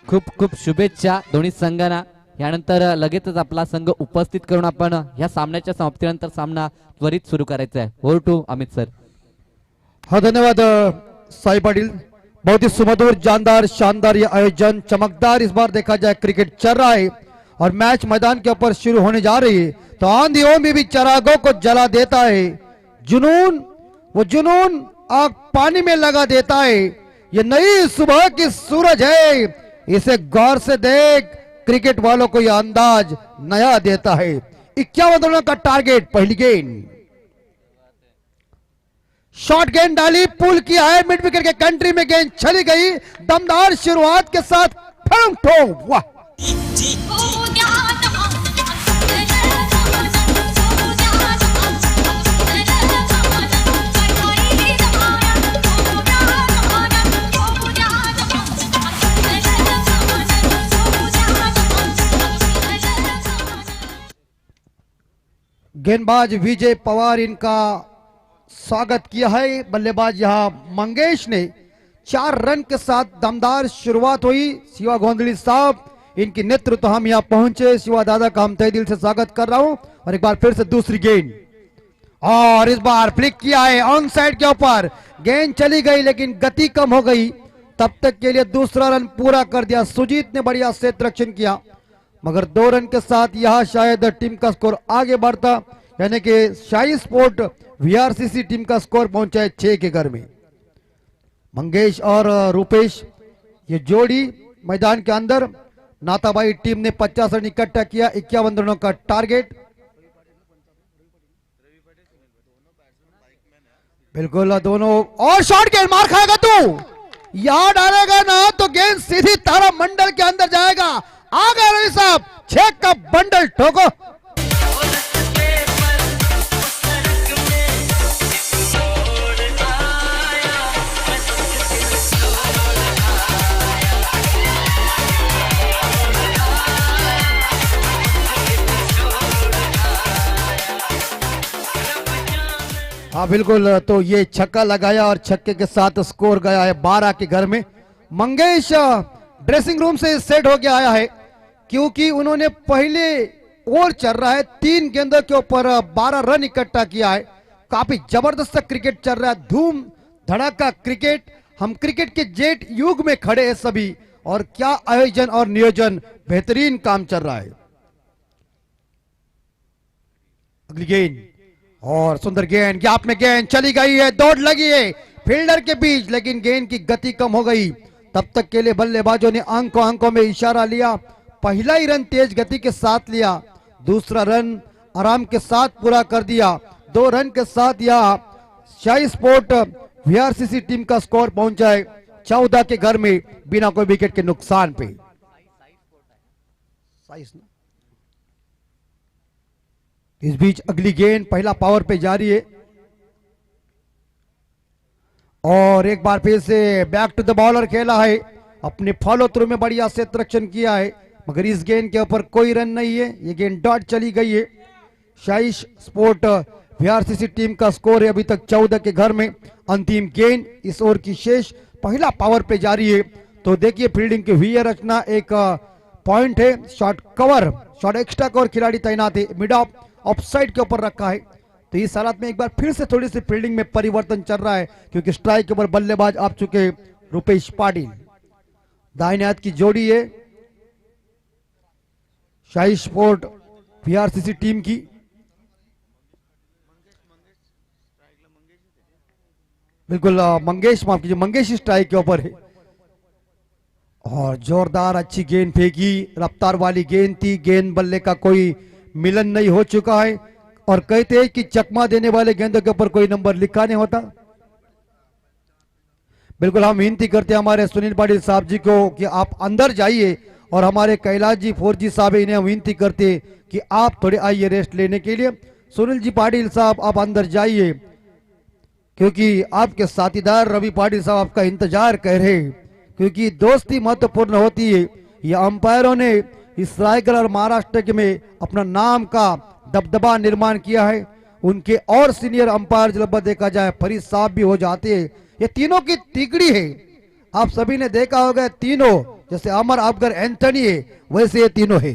खूप खूप शुभेच्छा दोन्ही संघांना. यानंतर लगेचच आपला संघ उपस्थित करून आपण या सामन्याच्या समाप्तीनंतर सामना त्वरित सुरू करायचा आहे. Over to Amit sir. हाँ धन्यवाद साई पाटिल, बहुत ही सुमधुर जानदार शानदार ये आयोजन चमकदार इस बार देखा जाए क्रिकेट चल रहा है और मैच मैदान के ऊपर शुरू होने जा रही है तो आंधियों में भी चरागों को जला देता है जुनून, वो जुनून आग पानी में लगा देता है. ये नई सुबह की सूरज है, इसे गौर से देख, क्रिकेट वालों को यह अंदाज नया देता है. 51 रनों का टारगेट, पहली गेंद शॉर्ट गेंद डाली, पुल किया है, मिड विकेट के कंट्री में गेंद चली गई. दमदार शुरुआत के साथ फिर ठोक, वाह गेंदबाज विजय पवार इनका स्वागत किया है. बल्लेबाज यहां मंगेश ने 4 रन के साथ दमदार शुरुआत हुई. शिवा गोंदली साहब इनकी नेतृत्व हम यहां पहुंचे, शिवा दादा का हम तहे दिल से स्वागत कर रहा हूं. और एक बार फिर से दूसरी गेंद और इस बार फ्लिक किया है ऑन साइड के ऊपर, गेंद चली गई लेकिन गति कम हो गई. तब तक के लिए दूसरा रन पूरा कर दिया. सुजीत ने बढ़िया क्षेत्र रक्षण किया मगर 2 रन के साथ यहां शायद टीम का स्कोर आगे बढ़ता, यानी कि शाही स्पोर्ट वीआरसीसी टीम का स्कोर पहुंचा है 6 के घर में. मंगेश और रूपेश ये जोड़ी मैदान के अंदर, नाताबाई टीम ने 50 रन इकट्ठा किया. 51 रनों का टारगेट. बिल्कुल दोनों, और शॉट गेंद मार खाएगा तू, यहां डालेगा ना तो गेंद सीधी तारा मंडल के अंदर जाएगा. आ गए रवि साहब, 6 का बंडल ठोको. हाँ बिल्कुल, तो ये छक्का लगाया और छक्के के साथ स्कोर गया है 12 के घर में. मंगेश ड्रेसिंग रूम से सेट होके आया है क्योंकि उन्होंने पहले ओवर चल रहा है 3 गेंदों के ऊपर 12 रन इकट्ठा किया है. काफी जबरदस्त क्रिकेट चल रहा है, धूम धड़ाका क्रिकेट. हम क्रिकेट के जेट युग में खड़े हैं सभी, और क्या आयोजन और नियोजन, बेहतरीन काम चल रहा है. अगली गेंद और सुंदर गेंद, गैप में गेंद चली गई है, दौड़ लगी है फील्डर के बीच लेकिन गेंद की गति कम हो गई. तब तक के लिए बल्लेबाजों ने आंखों में इशारा लिया. पहला ही रन तेज गति के साथ लिया, दूसरा रन आराम के साथ पूरा कर दिया. 2 रन के साथ यह शाही स्पोर्ट वीआरसीसी टीम का स्कोर पहुंचा है 14 के घर में बिना कोई विकेट के नुकसान पे. इस बीच अगली गेंद पहला पावर पे जारी है और एक बार फिर से बैक टू द बॉलर खेला है. अपने फॉलो थ्रू में बढ़िया क्षेत्र रक्षण किया है मगर इस गेंद के ऊपर कोई रन नहीं है. ये गेंद डॉट चली गई है. शाही स्पोर्ट वीआरसीसी टीम का स्कोर है अभी तक 14 के घर में. अंतिम गेंद इस ओवर की शेष, पहला पावर पे जारी है. तो देखिए फील्डिंग की हुई रचना, एक पॉइंट है, short cover, short extra cover खिलाड़ी तैनात है, मिड ऑफ साइड के ऊपर रखा है. तो इस हालत में एक बार फिर से थोड़ी सी फील्डिंग में परिवर्तन चल रहा है क्योंकि स्ट्राइक के ऊपर बल्लेबाज आ चुके रूपेश पाटिल. दाहिने हाथ की जोड़ी है शाही स्पोर्ट वीआरसीसी टीम की. बिल्कुल मंगेश, माफ कीजिए, मंगेश स्ट्राइक के ऊपर है और जोरदार अच्छी गेंद फेंकी, रफ्तार वाली गेंद थी. गेंद बल्ले का कोई मिलन नहीं हो चुका है और कहते हैं कि चकमा देने वाले गेंदों के ऊपर कोई नंबर लिखा नहीं होता. बिल्कुल हम विनती करते हैं हमारे सुनील पाटिल साहब जी को कि आप अंदर जाइए और हमारे कैलाश जी 4G साहब इन्हें विनती करते हैं कि आप थोड़े आइए रेस्ट लेने के लिए. सुनील जी पाटिल साहब आप अंदर जाइए क्योंकि आपके साथीदार रवि पाटिल साहब आपका इंतजार कर रहे हैं क्योंकि दोस्ती महत्वपूर्ण होती है. ये अंपायरों ने इस रायगढ़ और महाराष्ट्र के में अपना नाम का दबदबा निर्माण किया है. उनके और सीनियर अंपायर जब देखा जाए फरीद साहब भी हो जाते हैं. ये तीनों की तिगड़ी है, आप सभी ने देखा होगा. तीनों जैसे अमर अफगर एंथनी है वैसे ये तीनों है.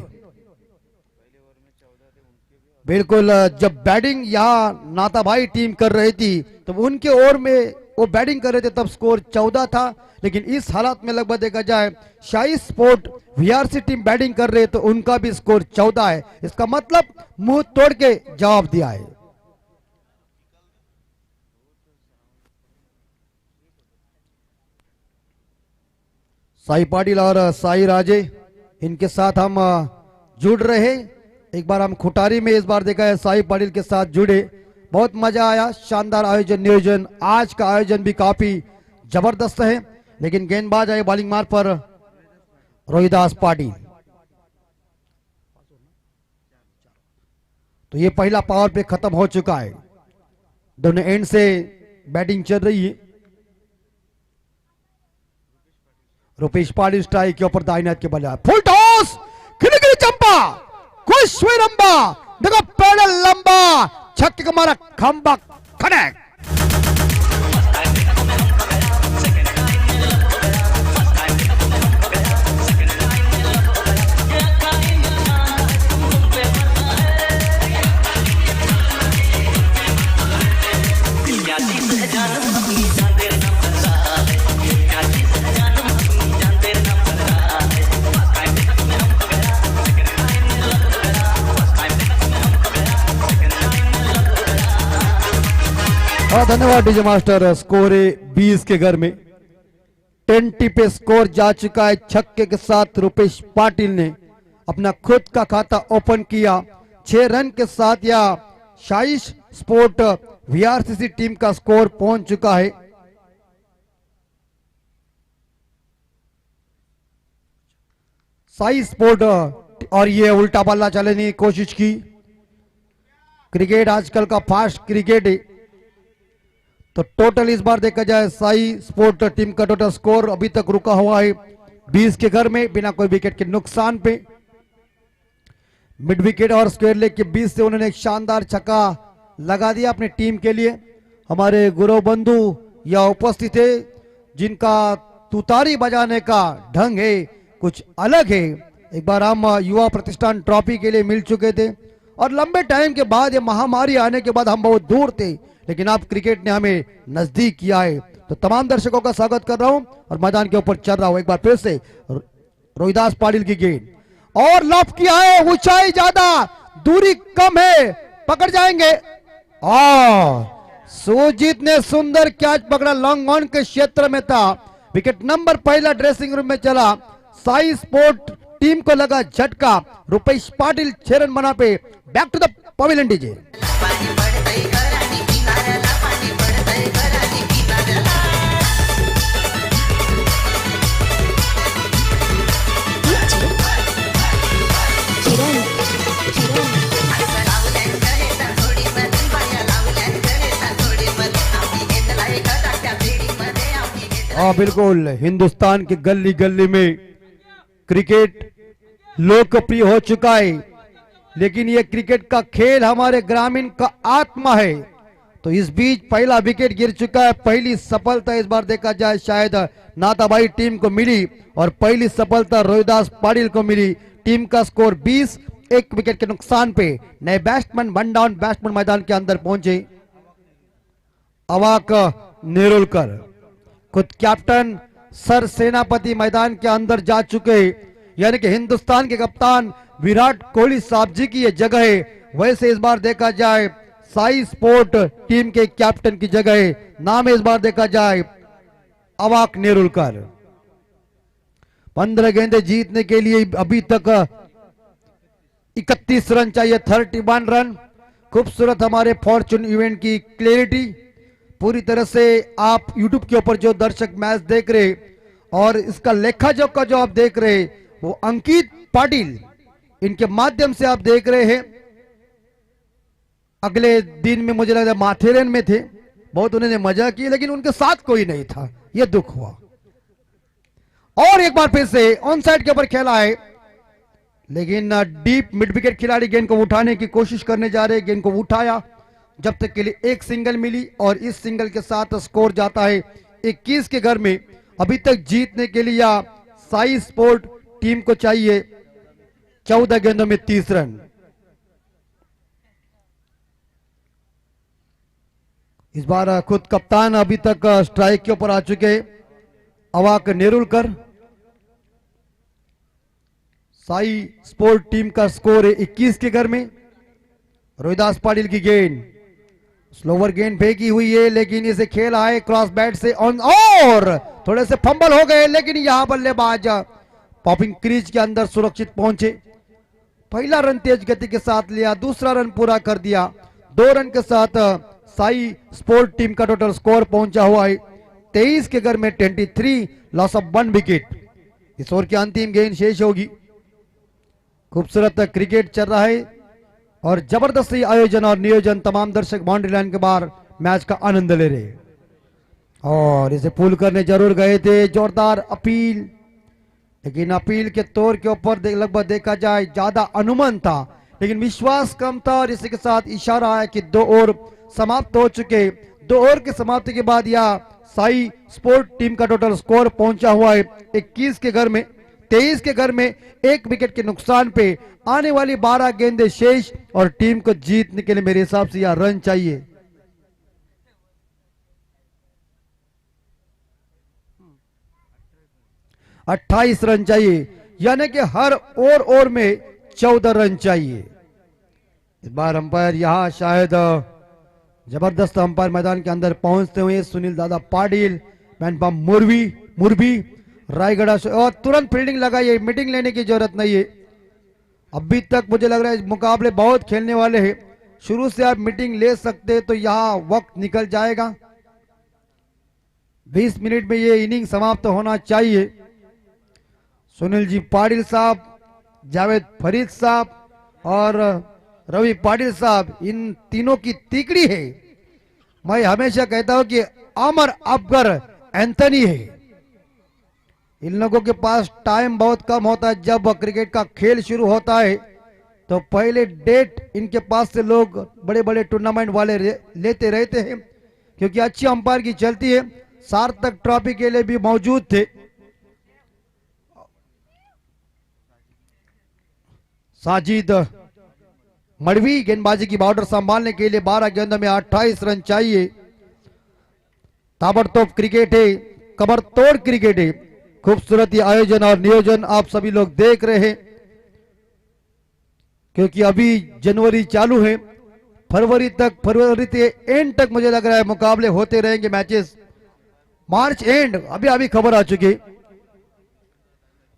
बिल्कुल जब बैटिंग यहाँ नाताभाई टीम कर रही थी तो उनके ओवर में वो बैटिंग कर रहे थे तब स्कोर 14 था, लेकिन इस हालात में लगभग देखा जाए शाही स्पोर्ट वीआरसी टीम बैटिंग कर रहे तो उनका भी स्कोर 14 है। इसका मतलब मुंह तोड़ के जवाब दिया है। साई पाटिल और साई राजे इनके साथ हम जुड़ रहे हैं। एक बार हम खुटारी में इस बार देखा है साई पाटिल के साथ जुड़े, बहुत मजा आया। शानदार आयोजन नियोजन, आज का आयोजन भी काफी जबरदस्त है। लेकिन गेंदबाज आए बॉलिंग मार पर रोहिदास पाटिल। तो ये पहला पावर प्ले खत्म हो चुका है, दोनों एंड से बैटिंग चल रही है। रुपेश पाटिल स्ट्राइक के ऊपर दाहिने हाथ के बल्ले, फुल टॉस, खिलखिली चंपा, खुश हुई रंबा, देखो पैडल लंबा, छक्के का मारा खंबा खड़क। धन्यवाद डीजे मास्टर। स्कोर है 20 के घर में, 20 पे स्कोर जा चुका है। छक्के के साथ रुपेश पाटिल ने अपना खुद का खाता ओपन किया। 6 रन के साथ या शाही स्पोर्ट वीआरसीसी टीम का स्कोर पहुंच चुका है। शाही स्पोर्ट और ये उल्टा बल्ला चलाने की कोशिश की। क्रिकेट आजकल का फास्ट क्रिकेट है, तो टोटल इस बार देखा जाए साई स्पोर्ट टीम का टोटल स्कोर अभी तक रुका हुआ है 20 के घर में, बिना कोई विकेट के नुकसान पे। मिड विकेट और स्क्वायर लेग के बीच से उन्होंने एक शानदार छक्का लगा दिया अपनी टीम के लिए। हमारे गुरु बंधु यह उपस्थित है, जिनका तुतारी बजाने का ढंग है कुछ अलग है। एक बार हम युवा प्रतिष्ठान ट्रॉफी के लिए मिल चुके थे और लंबे टाइम के बाद, ये महामारी आने के बाद हम बहुत दूर थे, लेकिन अब क्रिकेट ने हमें नजदीक किया है। तो तमाम दर्शकों का स्वागत कर रहा हूं और मैदान के ऊपर चल रहा हूं। एक बार फिर से रोहिदास पाटिल की गेंद और लॉफ किया है, ऊंचाई ज्यादा, दूरी कम है, पकड़ जाएंगे। और सुजीत ने सुंदर कैच पकड़ा, लॉन्ग ऑन के क्षेत्र में था। विकेट नंबर पहला ड्रेसिंग रूम में चला। साई स्पोर्ट टीम को लगा झटका। रुपेश पाटिल 6 रन बना पे। Back to the pavilion DJ. हाँ बिल्कुल, हिंदुस्तान के गली गली में क्रिकेट लोकप्रिय हो चुका है, लेकिन ये क्रिकेट का खेल हमारे ग्रामीण का आत्मा है। तो इस बीच पहला विकेट गिर चुका है। पहली सफलता इस बार देखा जाए शायद नाताबाई टीम को मिली और पहली सफलता रोहिदास पाटिल को मिली। टीम का स्कोर 20, 1 विकेट के नुकसान पे। नए बैट्समैन, वन डाउन बैट्समैन मैदान के अंदर पहुंचे। अवाक नेरुलकर, खुद कैप्टन सर सेनापति मैदान के अंदर जा चुके, यानी कि हिंदुस्तान के कप्तान विराट कोहली साहब जी की यह जगह है। वैसे इस बार देखा जाए साई स्पोर्ट टीम के कैप्टन की जगह है। नाम है इस बार देखा जाए अवाक नेरुलकर। 15 गेंदे जीतने के लिए अभी तक 31 रन चाहिए, 31 रन। खूबसूरत हमारे फॉर्चून इवेंट की क्लैरिटी। पूरी तरह से आप YouTube के ऊपर जो दर्शक मैच देख रहे और इसका लेखा जोखा जो आप देख रहे, वो अंकित पाटिल इनके माध्यम से आप देख रहे हैं। अगले दिन में मुझे लगा माथेरन में थे, बहुत उन्होंने मजा की, लेकिन उनके साथ कोई नहीं था, यह दुख हुआ। और एक बार फिर से ऑन साइड के ऊपर खेला है, लेकिन डीप मिड विकेट खिलाड़ी गेंद को उठाने की कोशिश करने जा रहे, गेंद को उठाया। जब तक के लिए एक सिंगल मिली और इस सिंगल के साथ स्कोर जाता है 21 के घर में। अभी तक जीतने के लिए साई स्पोर्ट टीम को चाहिए 14 गेंदों में 30 रन। इस बार खुद कप्तान अभी तक स्ट्राइक के ऊपर आ चुके अवाक नेरुलकर। साई स्पोर्ट टीम का स्कोर है 21 के घर में। रोहिदास पाटिल की गेंद, स्लोवर गेंद फेंकी हुई है लेकिन इसे खेल आए क्रॉस बैट से ऑन और थोड़े से फंबल हो गए, लेकिन यहां बल्लेबाज पॉपिंग क्रीज के अंदर सुरक्षित पहुंचे। पहला रन तेज गति के साथ लिया, दूसरा रन पूरा कर दिया। 2 रन के साथ साई स्पोर्ट टीम का टोटल स्कोर पहुंचा हुआ है 23 के घर में 23, loss of 1 wicket. Is over की अंतिम गेंद शेष होगी। खूबसूरत क्रिकेट चल रहा है और जबरदस्ती आयोजन और नियोजन, तमाम दर्शक बाउंड्री लाइन के बाहर मैच का आनंद ले रहे और इसे पुल करने जरूर गए थे। जोरदार अपील, लेकिन अपील के तौर के ऊपर लगभग देखा जाए ज्यादा अनुमान था लेकिन विश्वास कम था और इसी के साथ इशारा है कि 2 ओवर समाप्त हो चुके। 2 ओवर की समाप्ति के बाद यह साई स्पोर्ट टीम का टोटल स्कोर पहुंचा हुआ है 21 के घर में 23 के घर में। 1 विकेट के नुकसान पे आने वाली 12 गेंदें शेष और टीम को जीतने के लिए मेरे हिसाब से यह रन चाहिए। अट्ठाईस रन चाहिए, यानी कि हर ओवर में 14 रन चाहिए। इस बार अंपायर यहां शायद जबरदस्त अंपायर मैदान के अंदर पहुंचते हुए सुनील दादा पाटिल, मैनपाम मुरबी रायगढ़ और तुरंत फील्डिंग लगाइए, मीटिंग लेने की जरूरत नहीं है। अभी तक मुझे लग रहा है मुकाबले बहुत खेलने वाले हैं, शुरू से आप मीटिंग ले सकते तो यहां वक्त निकल जाएगा। 20 मिनट में ये इनिंग समाप्त होना चाहिए। सुनील जी पाटिल साहब, जावेद फरीद साहब और रवि पाटिल साहब, इन तीनों की तिकड़ी है। मैं हमेशा कहता हूं कि अमर अकबर एंथनी है। इन लोगों के पास टाइम बहुत कम होता है। जब क्रिकेट का खेल शुरू होता है तो पहले डेट इनके पास से लोग बड़े बड़े टूर्नामेंट वाले लेते रहते हैं, क्योंकि अच्छी अंपायर की चलती है। सार्थक ट्रॉफी के लिए भी मौजूद थे। साजिद मड़वी गेंदबाजी की बॉर्डर संभालने के लिए 12 गेंदों में 28 रन चाहिए। ताबड़तोड़ क्रिकेट है, कमरतोड़ क्रिकेट है। खूबसूरत आयोजन और नियोजन आप सभी लोग देख रहे हैं, क्योंकि अभी जनवरी चालू है, फरवरी के एंड तक मुझे लग रहा है मुकाबले होते रहेंगे, मैचेस। मार्च एंड अभी खबर आ चुकी।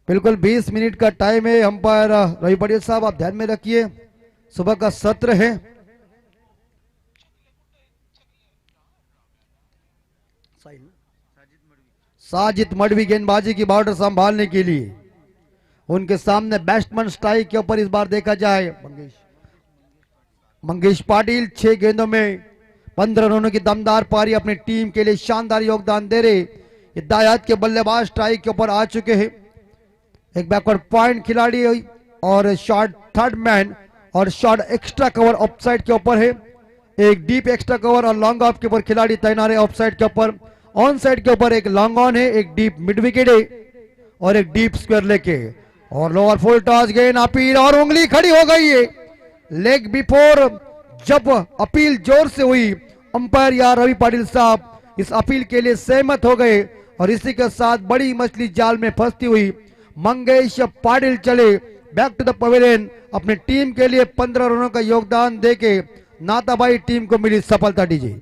बिल्कुल 20 मिनट का टाइम है। अंपायर रवि पाटिल साहब आप ध्यान में रखिए, सुबह का सत्र है। साजिद मड़वी गेंदबाजी की बॉर्डर संभालने के लिए, उनके सामने बैट्समैन स्ट्राइक के ऊपर इस बार देखा जाए मंगेश पाटिल 6 गेंदों में 15 रनों की दमदार पारी अपनी टीम के लिए शानदार योगदान दे रहे। हिदायत के बल्लेबाज स्ट्राइक के ऊपर आ चुके हैं। एक बैकवर्ड पॉइंट खिलाड़ी और शॉट थर्ड मैन और शॉट एक्स्ट्रा कवर ऑफसाइड के ऊपर है। एक डीप एक्स्ट्रा कवर और लॉन्ग ऑफ के ऊपर खिलाड़ी तैनात है। ऑफसाइड के ऊपर, ऑन साइड के ऊपर एक लॉन्ग ऑन है, एक डीप मिड विकेट है और एक डीप स्क्वायर लेके और लोअर फुल टॉस गेंद अपील और उंगली खड़ी हो गई है लेग बिफोर। जब अपील जोर से हुई, अंपायर या रवि पाटिल साहब इस अपील के लिए सहमत हो गए और इसी के साथ बड़ी मछली जाल में फंसती हुई मंगेश पाटिल चले बैक टू द पवेलियन। अपनी टीम के लिए 15 रनों का योगदान देके नाताबाई टीम को मिली सफलता। दीजिए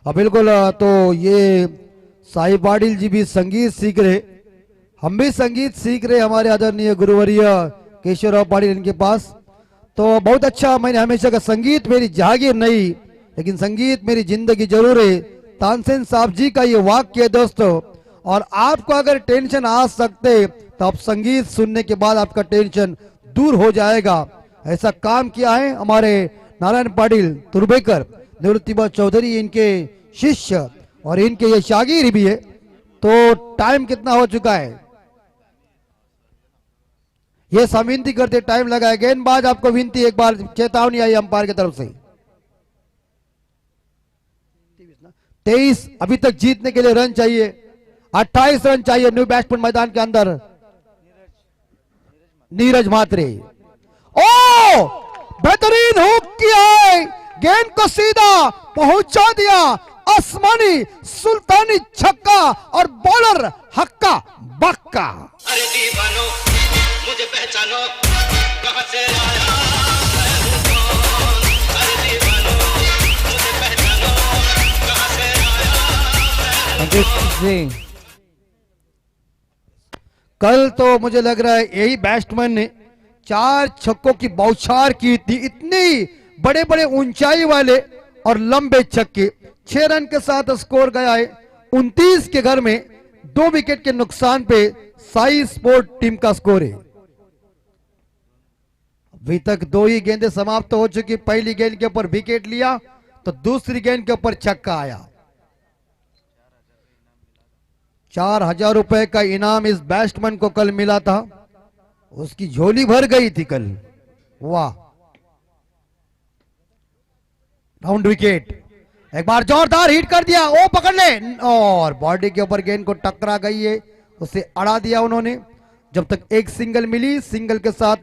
बिल्कुल। तो ये साई पाटिल जी भी संगीत सीख रहे, हम भी संगीत सीख रहे हमारे आदरणीय गुरुवर्य केशवराव पाटिल इनके पास। तो बहुत अच्छा। मैंने हमेशा कहा संगीत मेरी जागीर नहीं, लेकिन संगीत मेरी जिंदगी जरूर है। तानसेन साहब जी का ये वाक्य है दोस्तों। और आपको अगर टेंशन आ सकते तो आप संगीत सुनने के बाद आपका टेंशन दूर हो जाएगा। ऐसा काम किया है हमारे नारायण पाटिल तुर्बेकर, निवृत्तिबा चौधरी इनके शिष्य और इनके ये शागिर भी है। तो टाइम कितना हो चुका है? ये सब विनती करते टाइम लगा है। गेंदबाज आपको विनती, एक बार चेतावनी आई अंपायर की तरफ से। 23 अभी तक जीतने के लिए रन चाहिए, 28 रन चाहिए न्यू बैट्समैन मैदान के अंदर। नीरज मात्रे, ओ बेहतरीन हुक किया है, गेंद को सीधा पहुंचा दिया, आसमानी सुल्तानी छक्का और बॉलर हक्का बक्का। अरे दीवानो मुझे पहचानो, कहां से आया मैं हूं कौन? अरे दीवानो मुझे पहचानो, कहां से आया मैं हूं कौन? कल तो मुझे लग रहा है यही बैट्समैन ने 4 छक्कों की बौछार की थी। इतनी बड़े बड़े ऊंचाई वाले और लंबे छक्के। 6 रन के साथ स्कोर गया है 29 के घर में। 2 विकेट के नुकसान पे साई स्पोर्ट टीम का स्कोर है। अभी तक 2 ही गेंदें समाप्त हो चुकी। पहली गेंद के ऊपर विकेट लिया तो दूसरी गेंद के ऊपर छक्का आया। 4000 रुपए का इनाम इस बैट्समैन को कल मिला था। उसकी झोली भर गई थी कल। वाह, राउंड विकेट, एक बार जोरदार हिट कर दिया, ओ पकड़ ले, और बॉडी के ऊपर गेंद को टकरा गई है, उसे अड़ा दिया उन्होंने। जब तक एक सिंगल मिली, सिंगल के साथ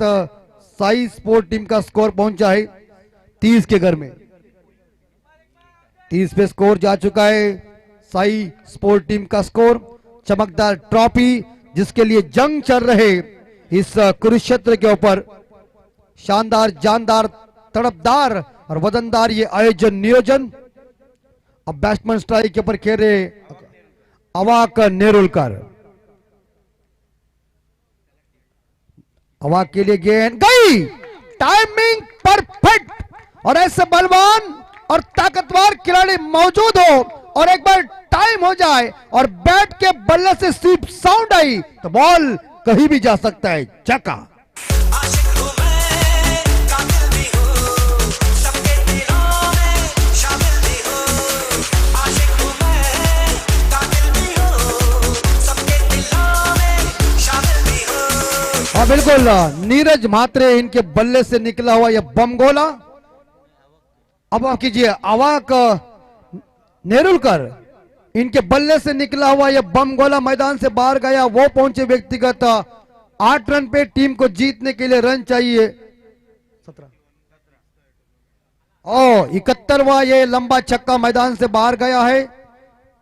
साई स्पोर्ट टीम का स्कोर पहुंचा है 30 के घर में। 30 पे स्कोर जा चुका है साई स्पोर्ट टीम का स्कोर। चमकदार ट्रॉफी जिसके लिए जंग चल रहे इस कुरुक्षेत्र के ऊपर, शानदार, जानदार, तड़पदार और वजनदार ये आयोजन नियोजन। अब बैट्समैन स्ट्राइक के ऊपर खेल रहे अवाक नेरुलकर। अवाक के लिए गेंद गई, टाइमिंग परफेक्ट। और ऐसे बलवान और ताकतवर खिलाड़ी मौजूद हो और एक बार टाइम हो जाए और बैट के बल्ले से स्वीप साउंड आई तो बॉल कहीं भी जा सकता है। चका आशिक हूं मैं, कातिल भी हूं, सबके दिलों में शामिल भी हूं। आशिक हूं मैं, कातिल भी हूं, सबके दिलों में शामिल भी हूं। हाँ बिल्कुल, नीरज मात्रे इनके बल्ले से निकला हुआ यह बम गोला। अब आप कीजिए, अवाक नेरुलकर इनके बल्ले से निकला हुआ यह बम गोला मैदान से बाहर गया। वो पहुंचे व्यक्तिगत 8 रन पे। टीम को जीतने के लिए रन चाहिए 17 और 71वां ये लंबा छक्का मैदान से बाहर गया है।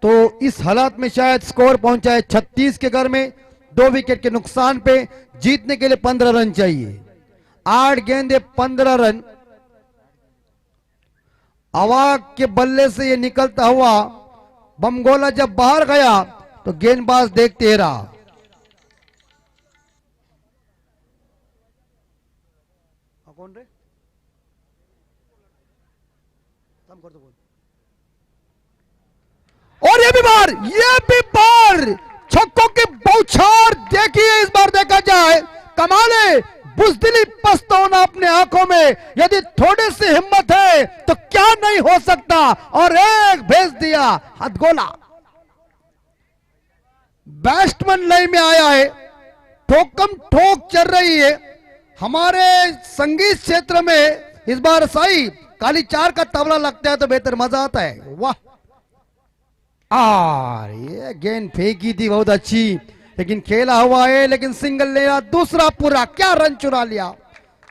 तो इस हालात में शायद स्कोर पहुंचा है 36 के घर में। 2 विकेट के नुकसान पे जीतने के लिए 15 रन चाहिए। 8 गेंदे 15 रन। अवाक के बल्ले से ये निकलता हुआ बमगोला जब बाहर गया तो गेंदबाज देखते रहा। कौन रे? और ये भी बार छक्कों की बौछार देखिए। इस बार देखा जाए कमाले बुजदिली पछताना अपने आंखों में। यदि थोड़ी सी हिम्मत है तो क्या नहीं हो सकता। और एक भेज दिया हथगोला। बैट्समैन लाइन में आया है, ठोकम ठोक चल रही है। हमारे संगीत क्षेत्र में इस बार साई काली 4 का तबला लगता है तो बेहतर मजा आता है। वाह, ये गेंद फेंकी थी बहुत अच्छी, लेकिन खेला हुआ है, लेकिन सिंगल लिया, दूसरा पूरा, क्या रन चुरा लिया।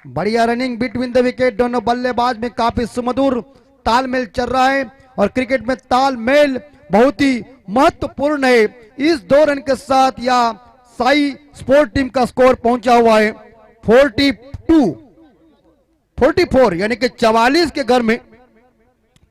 बढ़िया रनिंग बिटवीन द विकेट। दोनों बल्लेबाज में काफी सुमधुर तालमेल चल रहा है और क्रिकेट में तालमेल बहुत ही महत्वपूर्ण है। इस 2 रन के साथ या साई स्पोर्ट टीम का स्कोर पहुंचा हुआ है 44 यानी कि 44 के घर में।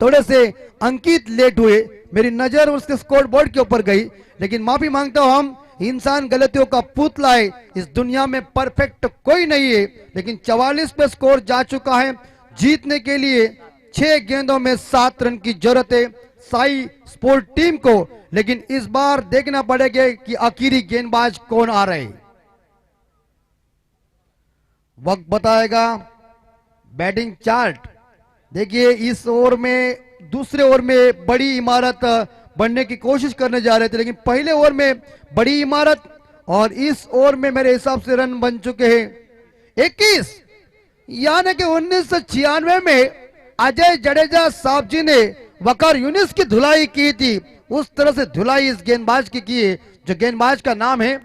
थोड़े से अंकित लेट हुए, मेरी नजर उसके स्कोर बोर्ड के ऊपर गई, लेकिन माफी मांगता हूं। हम इंसान गलतियों का पुतला है, इस दुनिया में परफेक्ट कोई नहीं है। लेकिन 44 पे स्कोर जा चुका है। जीतने के लिए 6 गेंदों में 7 रन की जरूरत है साई स्पोर्ट टीम को। लेकिन इस बार देखना पड़ेगा कि आखिरी गेंदबाज कौन आ रहे। वक्त बताएगा बैटिंग चार्ट। देखिए इस ओवर में, दूसरे ओवर में बड़ी इमारत बनने की कोशिश करने जा रहे थे, लेकिन पहले ओवर में बड़ी इमारत और इस ओवर में मेरे हिसाब से रन बन चुके हैं 21, यानी कि 1996 में अजय जडेजा साहब जी ने वकार यूनिस की धुलाई की थी, उस तरह से धुलाई इस गेंदबाज की है, जो गेंदबाज का नाम है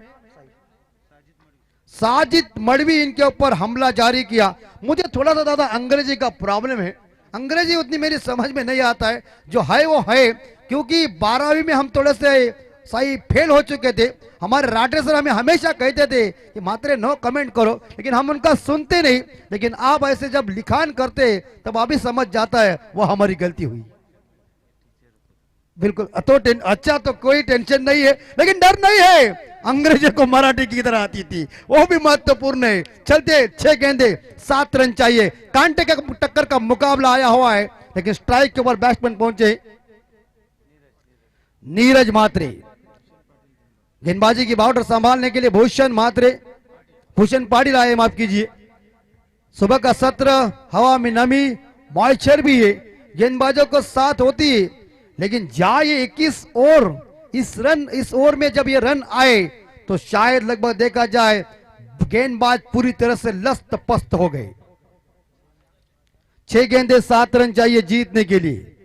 साजिद मड़वी। इनके ऊपर हमला जारी किया। मुझे थोड़ा सा ज्यादा अंग्रेजी का प्रॉब्लम है, अंग्रेजी उतनी मेरी समझ में नहीं आता है, जो है वो है, क्योंकि 12वीं में हम थोड़े से सही फेल हो चुके थे। हमारे राठे सर हमें हमेशा कहते थे कि मात्रे नो कमेंट करो, लेकिन हम उनका सुनते नहीं। लेकिन आप ऐसे जब लिखान करते तब अभी समझ जाता है वो हमारी गलती हुई। बिल्कुल, तो अच्छा तो कोई टेंशन नहीं है, लेकिन डर नहीं है, अंग्रेजी को मराठी की तरह आती थी, वो भी महत्वपूर्ण है। चलते 6 गेंदे 7 रन चाहिए, कांटे का टक्कर का मुकाबला आया हुआ है, लेकिन स्ट्राइक के ऊपर बैट्समैन पहुंचे नीरज मात्रे। गेंदबाजी की बाउंड्री संभालने के लिए भूषण पाटिल आए, माफ कीजिए। सुबह का सत्र, हवा में नमी, मॉइस्चर भी है, गेंदबाजों को साथ होती है, लेकिन जाए 21 और इस ओवर में जब ये रन आए तो शायद लगभग देखा जाए गेंदबाज पूरी तरह से लस्त पस्त हो गए। 6 गेंदे 7 रन चाहिए जीतने के लिए।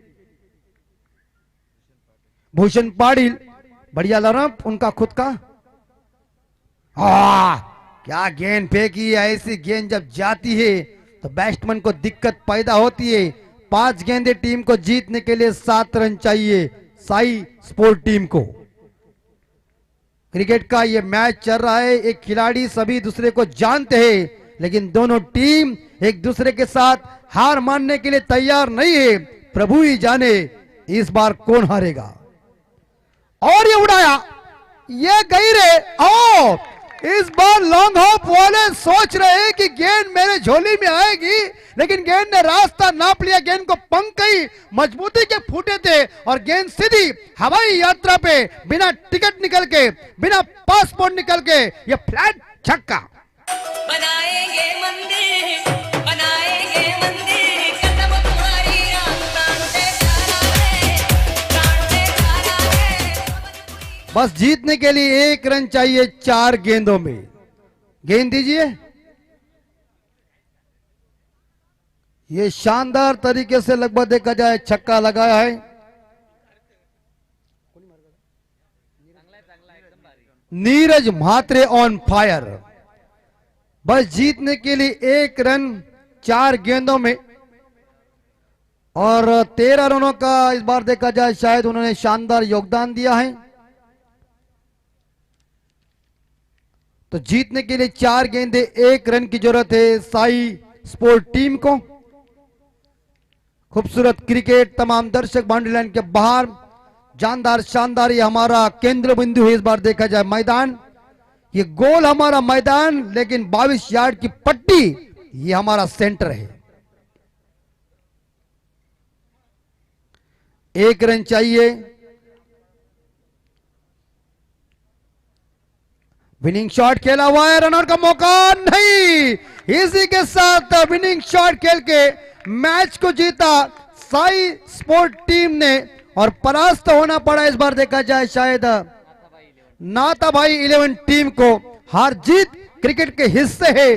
भूषण पाटिल, बढ़िया लरप उनका खुद का। क्या गेंद फेंकी है, ऐसी गेंद जब जाती है तो बैट्समैन को दिक्कत पैदा होती है। 5 गेंदे टीम को जीतने के लिए 7 रन चाहिए साई स्पोर्ट टीम को। क्रिकेट का ये मैच चल रहा है, एक खिलाड़ी सभी दूसरे को जानते हैं, लेकिन दोनों टीम एक दूसरे के साथ हार मानने के लिए तैयार नहीं है। प्रभु ही जाने इस बार कौन हारेगा। और ये उड़ाया, ये गई रे। ओ, इस बार लॉन्ग हॉप वाले सोच रहे हैं कि गेंद मेरे झोली में आएगी, लेकिन गेंद ने रास्ता नाप लिया, गेंद को पंख ही मजबूती के फूटे थे और गेंद सीधी हवाई यात्रा पे बिना टिकट निकल के, बिना पासपोर्ट निकल के ये फ्लैट छक्का। बनाएंगे मंदिर, बनाएंगे मंदिर, कदम तुम्हारी प्राण से प्यारा है। बस जीतने के लिए 1 रन चाहिए 4 गेंदों में। गेंद दीजिए। ये शानदार तरीके से लगभग देखा जाए छक्का लगाया है। Neeraj Mhatre on fire. बस जीतने के लिए 1 रन 4 गेंदों में और 13 रनों का इस बार देखा जाए शायद उन्होंने शानदार योगदान दिया है। तो जीतने के लिए 4 गेंदे 1 रन की जरूरत है साई स्पोर्ट टीम को। खूबसूरत क्रिकेट, तमाम दर्शक बाउंड्री लाइन के बाहर, जानदार शानदार ये हमारा केंद्र बिंदु है। इस बार देखा जाए मैदान, ये गोल हमारा मैदान, लेकिन 22 यार्ड की पट्टी ये हमारा सेंटर है। 1 रन चाहिए। विनिंग शॉट खेला हुआ है, रनर का मौका नहीं। इसी के साथ विनिंग शॉट खेल के मैच को जीता साई स्पोर्ट टीम ने और परास्त होना पड़ा इस बार देखा जाए शायद नाता भाई 11 टीम को। हार जीत क्रिकेट के हिस्से है,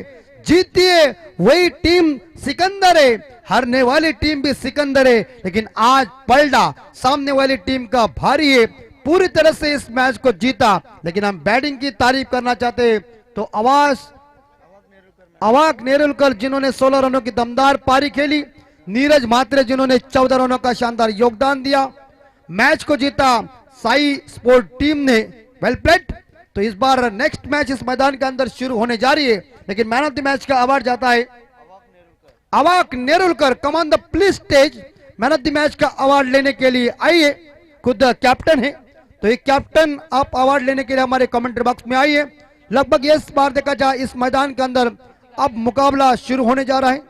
जीतती है वही टीम सिकंदर है, हारने वाली टीम भी सिकंदर है, लेकिन आज पलड़ा सामने वाली टीम का भारी है, पूरी तरह से इस मैच को जीता। लेकिन हम बैटिंग की तारीफ करना चाहते हैं तो अवाक नेरुलकर जिन्होंने 16 रनों की दमदार पारी खेली, नीरज म्हात्रे जिन्होंने 14 रनों का शानदार योगदान दिया, मैच को जीता साई स्पोर्ट टीम ने। वेल प्लेड। तो इस बार नेक्स्ट मैच इस मैदान के अंदर शुरू होने जा रही है, लेकिन मैन ऑफ द मैच का अवार्ड जाता है Avak Nerulkar. Come on the please stage. Man of the match का अवार्ड लेने के लिए आइए, खुद कैप्टन है, तो एक कैप्टन आप अवार्ड लेने के लिए हमारे कमेंट्री बॉक्स में आइए। लगभग इस बार देखा जाए इस मैदान के अंदर अब मुकाबला शुरू होने जा रहा है।